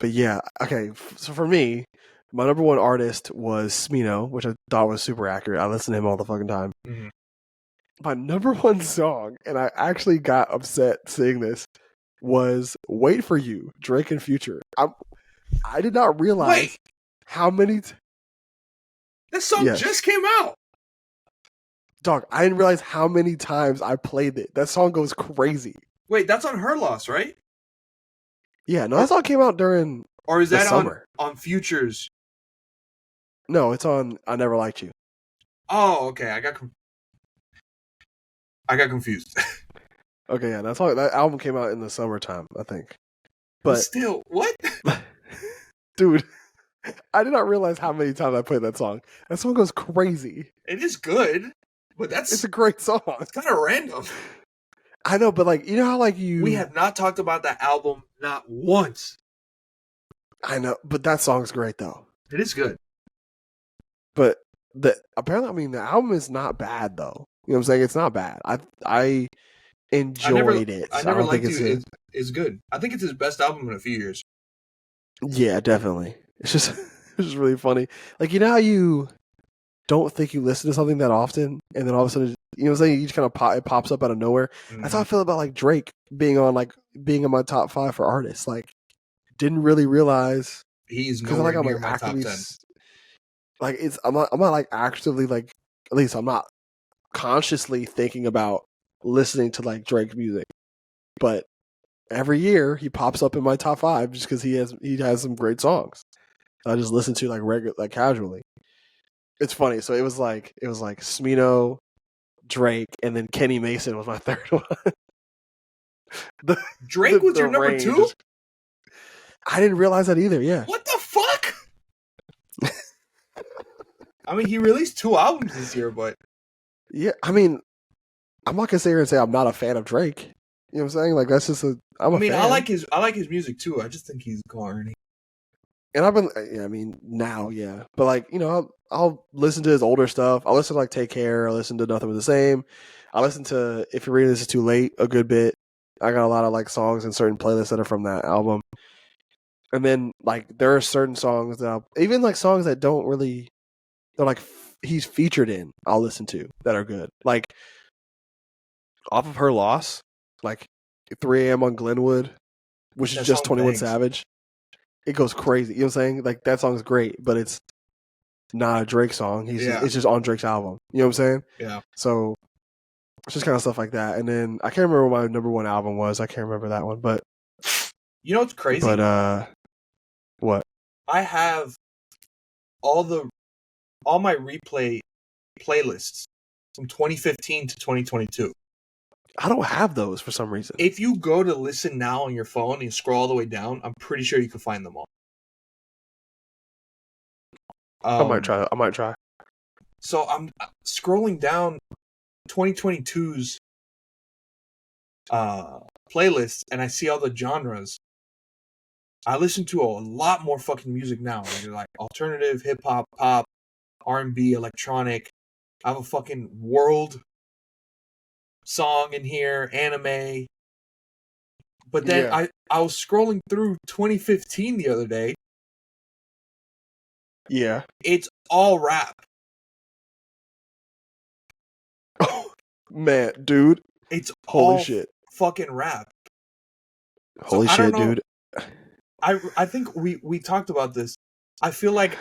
yeah, okay. So for me, my number one artist was Smino, which I thought was super accurate. I listen to him all the fucking time. Mm-hmm. My number one song, and I actually got upset seeing this, was "Wait for You," Drake and Future. I did not realize how many. That song just came out. Dog, I didn't realize how many times I played it. That song goes crazy. Wait, that's on Her Loss, right? Yeah, no, that song came out during or is that summer. on Future's? No, it's on I Never Liked You. Oh, okay. I got confused. Okay, yeah, that album came out in the summertime, I think. But still, what? Dude, I did not realize how many times I played that song. That song goes crazy. It is good, but it's a great song. It's kind of random. I know, but like, you know how like we have not talked about that album not once. I know, but that song's great though. It is good. But apparently, the album is not bad though. You know what I'm saying? It's not bad. I enjoyed it. I never liked it. It's good. I think it's his best album in a few years. Yeah, definitely. It's just really funny. Like, you know how you don't think you listen to something that often, and then all of a sudden You know what I'm saying? He just kind of it pops up out of nowhere. That's how I feel about like Drake being in my top 5 for artists. Like, didn't really realize He's because nowhere I'm near like my top actively 10. like I'm not like actively like at least I'm not consciously thinking about listening to like Drake music, but every year he pops up in my top 5 just because he has some great songs. I just listen to like casually. It's funny. So it was like Smino, Drake, and then Kenny Mason was my third one. Drake was your number 2? I didn't realize that either. Yeah. What the fuck? I mean, he released 2 albums this year, but yeah. I mean, I'm not gonna sit here and say I'm not a fan of Drake. You know what I'm saying? Like that's just I'm a fan. I like his music too. I just think he's corny. And I've been, yeah, I mean, now, yeah. But, like, you know, I'll listen to his older stuff. I'll listen to, like, Take Care. I'll listen to Nothing But the Same. I listen to If You're Reading This Is Too Late a good bit. I got a lot of, like, songs and certain playlists that are from that album. And then, like, there are certain songs that even, like, songs that don't really, they're, like, he's featured in, I'll listen to that are good. Like, off of Her Loss, like, 3 a.m. on Glenwood, which is just 21 Savage. It goes crazy. You know what I'm saying? Like that song's great, but it's not a Drake song. It's just on Drake's album. You know what I'm saying? Yeah. So it's just kind of stuff like that. And then I can't remember what my number 1 album was. I can't remember that one, but you know what's crazy? But what? I have all my replay playlists from 2015 to 2022. I don't have those for some reason. If you go to listen now on your phone and you scroll all the way down, I'm pretty sure you can find them all. I might try. So I'm scrolling down 2022's playlist and I see all the genres. I listen to a lot more fucking music now. Like alternative, hip hop, pop, R&B, electronic. I have a fucking world song in here, anime. But then I was scrolling through 2015 the other day. Yeah. It's all rap. Oh, man, dude. It's holy all shit. Fucking rap. Holy shit, dude. I think we talked about this. I feel like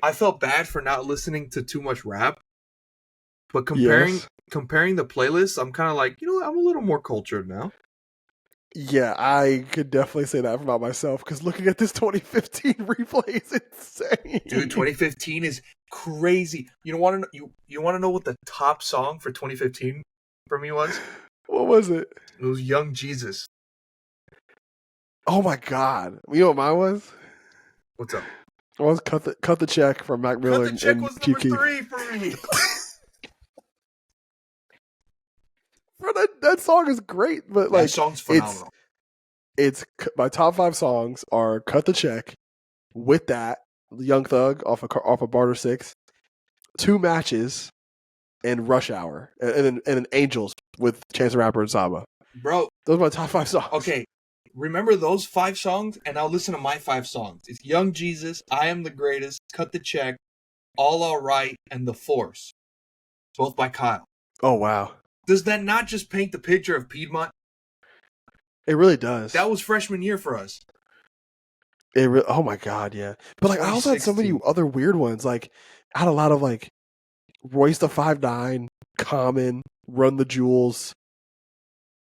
I felt bad for not listening to too much rap. But comparing the playlists, I'm kind of like, you know what? I'm a little more cultured now. Yeah, I could definitely say that about myself because looking at this 2015 replay is insane. Dude, 2015 is crazy. You want to know what the top song for 2015 for me was? What was it? It was Young Jesus. Oh my god! You know what mine was? What's up? It was Cut the Check from Mac Miller. Cut the Check was number 3 for me. Bro, that song is great, but like that song's phenomenal. It's my top 5 songs are Cut the Check, With That, Young Thug off of Barter 6, 2 Matches, and Rush Hour, and then Angels with Chance the Rapper and Saba. Bro, those are my top 5 songs. Okay, remember those 5 songs, and now listen to my 5 songs. It's Young Jesus, I Am the Greatest, Cut the Check, All Right, and The Force. Both by Kyle. Oh, wow. Does that not just paint the picture of Piedmont? It really does. That was freshman year for us. Oh my god, yeah. But like I also had so many other weird ones. Like I had a lot of like Royce the 5'9", Common, Run the Jewels,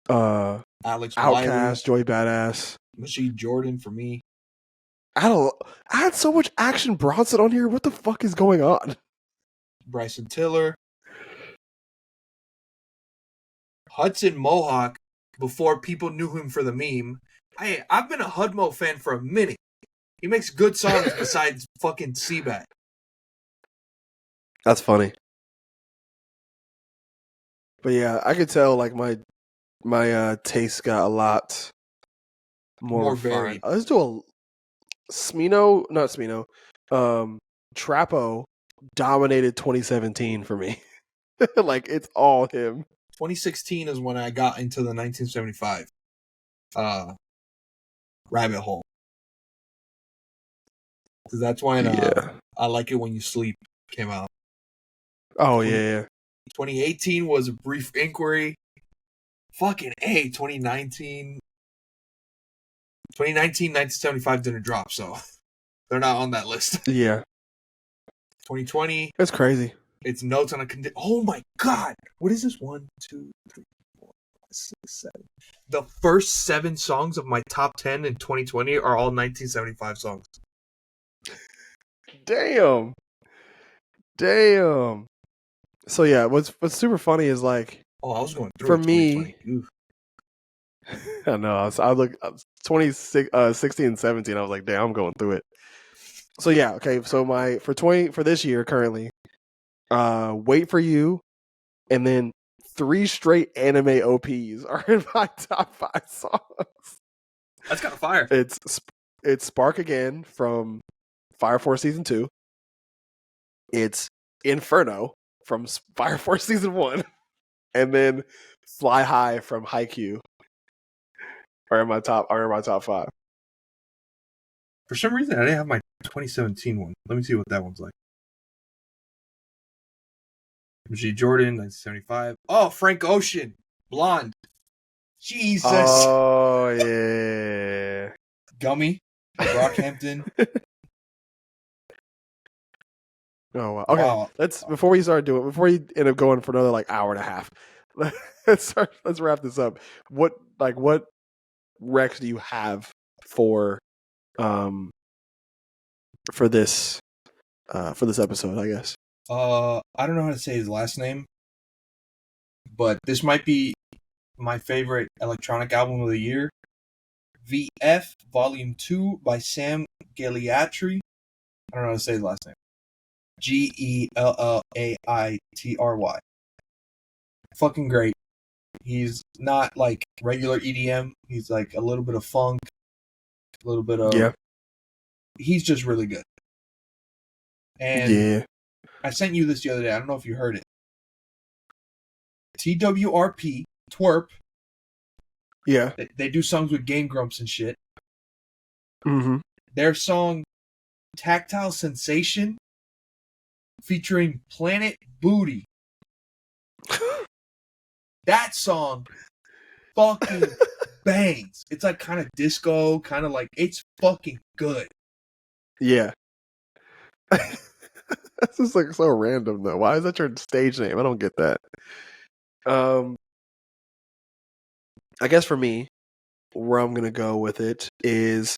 Alex Outkast, Wiley, Joey Badass, Machine Jordan for me. I had so much Action Bronson on here. What the fuck is going on? Bryson Tiller, Hudson Mohawk. Before people knew him for the meme. I've been a Hudmo fan for a minute. He makes good songs besides fucking Seabat. That's funny. But yeah, I could tell like my taste got a lot more varied. Let's do a not Smino. Trapo dominated 2017 for me. Like it's all him. 2016 is when I got into the 1975 rabbit hole. Because that's when I Like It When You Sleep came out. Oh, yeah. 2018 was A Brief Inquiry. Fucking A, 2019. 1975 didn't drop, so they're not on that list. Yeah. 2020, That's crazy. it's Notes on a Condition. Oh my God. What is this? 1, 2, 3, 4, 5, 6, 7. The first 7 songs of my top 10 in 2020 are all 1975 songs. Damn. So yeah, what's super funny is like, Oh, I was going through for it, me, 2020. I know. I look 2016 and 17. I was like, damn, I'm going through it. So yeah, okay. So for this year currently, Wait for You, and then 3 straight anime OPs are in my top 5 songs. That's kind of fire. It's Spark Again from Fire Force Season 2. It's Inferno from Fire Force Season 1, and then Fly High from Haikyuu are in my top 5. For some reason, I didn't have my 2017 one. Let me see what that one's like. G. Jordan, 1975. Oh, Frank Ocean, Blonde. Jesus. Oh yeah. Gummy, Brockhampton. Oh wow. Okay. Wow. Before you end up going for another like hour and a half, let's wrap this up. What Rex do you have for this episode, I guess? I don't know how to say his last name, but this might be my favorite electronic album of the year. VF Volume 2 by Sam Galeatri. I don't know how to say his last name. Gellaitry. Fucking great. He's not like regular EDM. He's like a little bit of funk, a little bit of... Yeah. He's just really good. And yeah. I sent you this the other day. I don't know if you heard it. TWRP, Twerp. Yeah. They do songs with Game Grumps and shit. Mm-hmm. Their song Tactile Sensation featuring Planet Booty. That song fucking bangs. It's like kind of disco, kind of like, it's fucking good. Yeah. This is like so random though. Why is that your stage name? I don't get that. I guess for me, where I'm gonna go with it is,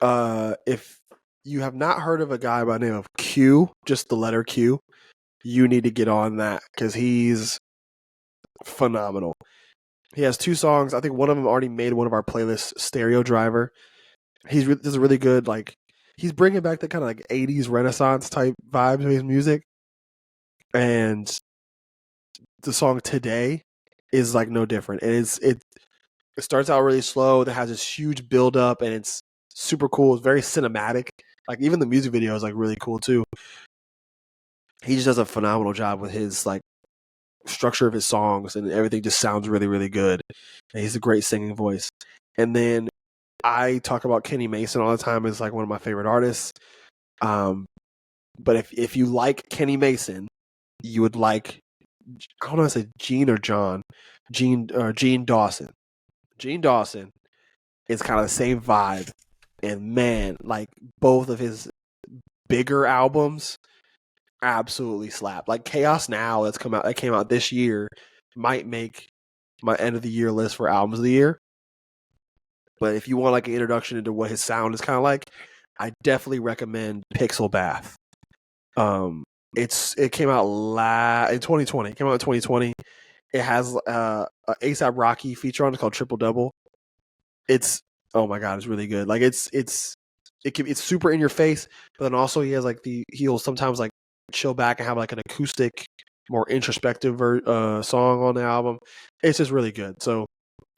if you have not heard of a guy by the name of Q, just the letter Q, you need to get on that because he's phenomenal. He has 2 songs. I think one of them already made one of our playlists, Stereo Driver. This is really good. Like, he's bringing back the kind of like 80s Renaissance type vibe to his music. And the song Today is like no different. And it starts out really slow. It has this huge build up and it's super cool. It's very cinematic. Like, even the music video is like really cool too. He just does a phenomenal job with his like structure of his songs, and everything just sounds really, really good. And he's a great singing voice. And then I talk about Kenny Mason all the time as like one of my favorite artists. But if you like Kenny Mason, you would like, I don't know if I say Gene or John, Gene Dawson. Gene Dawson is kind of the same vibe, and man, like both of his bigger albums absolutely slap. Like Chaos Now that came out this year might make my end of the year list for albums of the year. But if you want like an introduction into what his sound is kind of like, I definitely recommend Pixel Bath. It came out in 2020. It came out in 2020. It has a ASAP Rocky feature on it called Triple Double. It's, oh my god, it's really good. Like it's super in your face, but then also he has like he'll sometimes like chill back and have like an acoustic, more introspective song on the album. It's just really good. So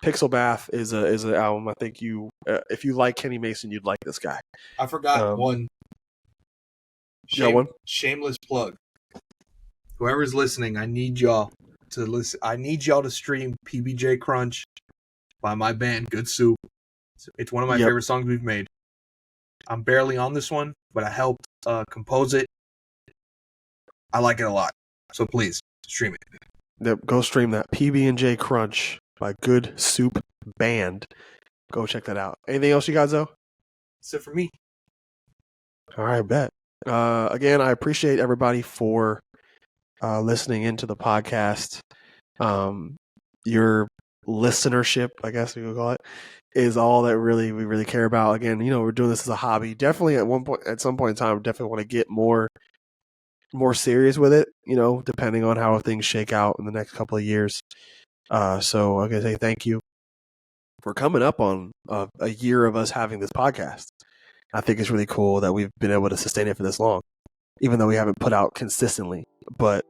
Pixel Bath is an album I think you if you like Kenny Mason, you'd like this guy. I forgot one. One shameless plug. Whoever's listening, I need y'all to listen. I need y'all to stream PBJ Crunch by my band Good Soup. It's one of my favorite songs we've made. I'm barely on this one, but I helped compose it. I like it a lot. So please Stream it. Go stream that PB&J Crunch by Good Soup Band. Go check that out. Anything else you guys though? That's it for me. All right, bet. Again, I appreciate everybody for listening into the podcast. Your listenership, I guess we could call it, is all that we really care about. Again, we're doing this as a hobby. Definitely at some point in time, definitely want to get more serious with it, depending on how things shake out in the next couple of years. So I'm going to say thank you for coming up on a year of us having this podcast. I think it's really cool that we've been able to sustain it for this long, even though we haven't put out consistently. But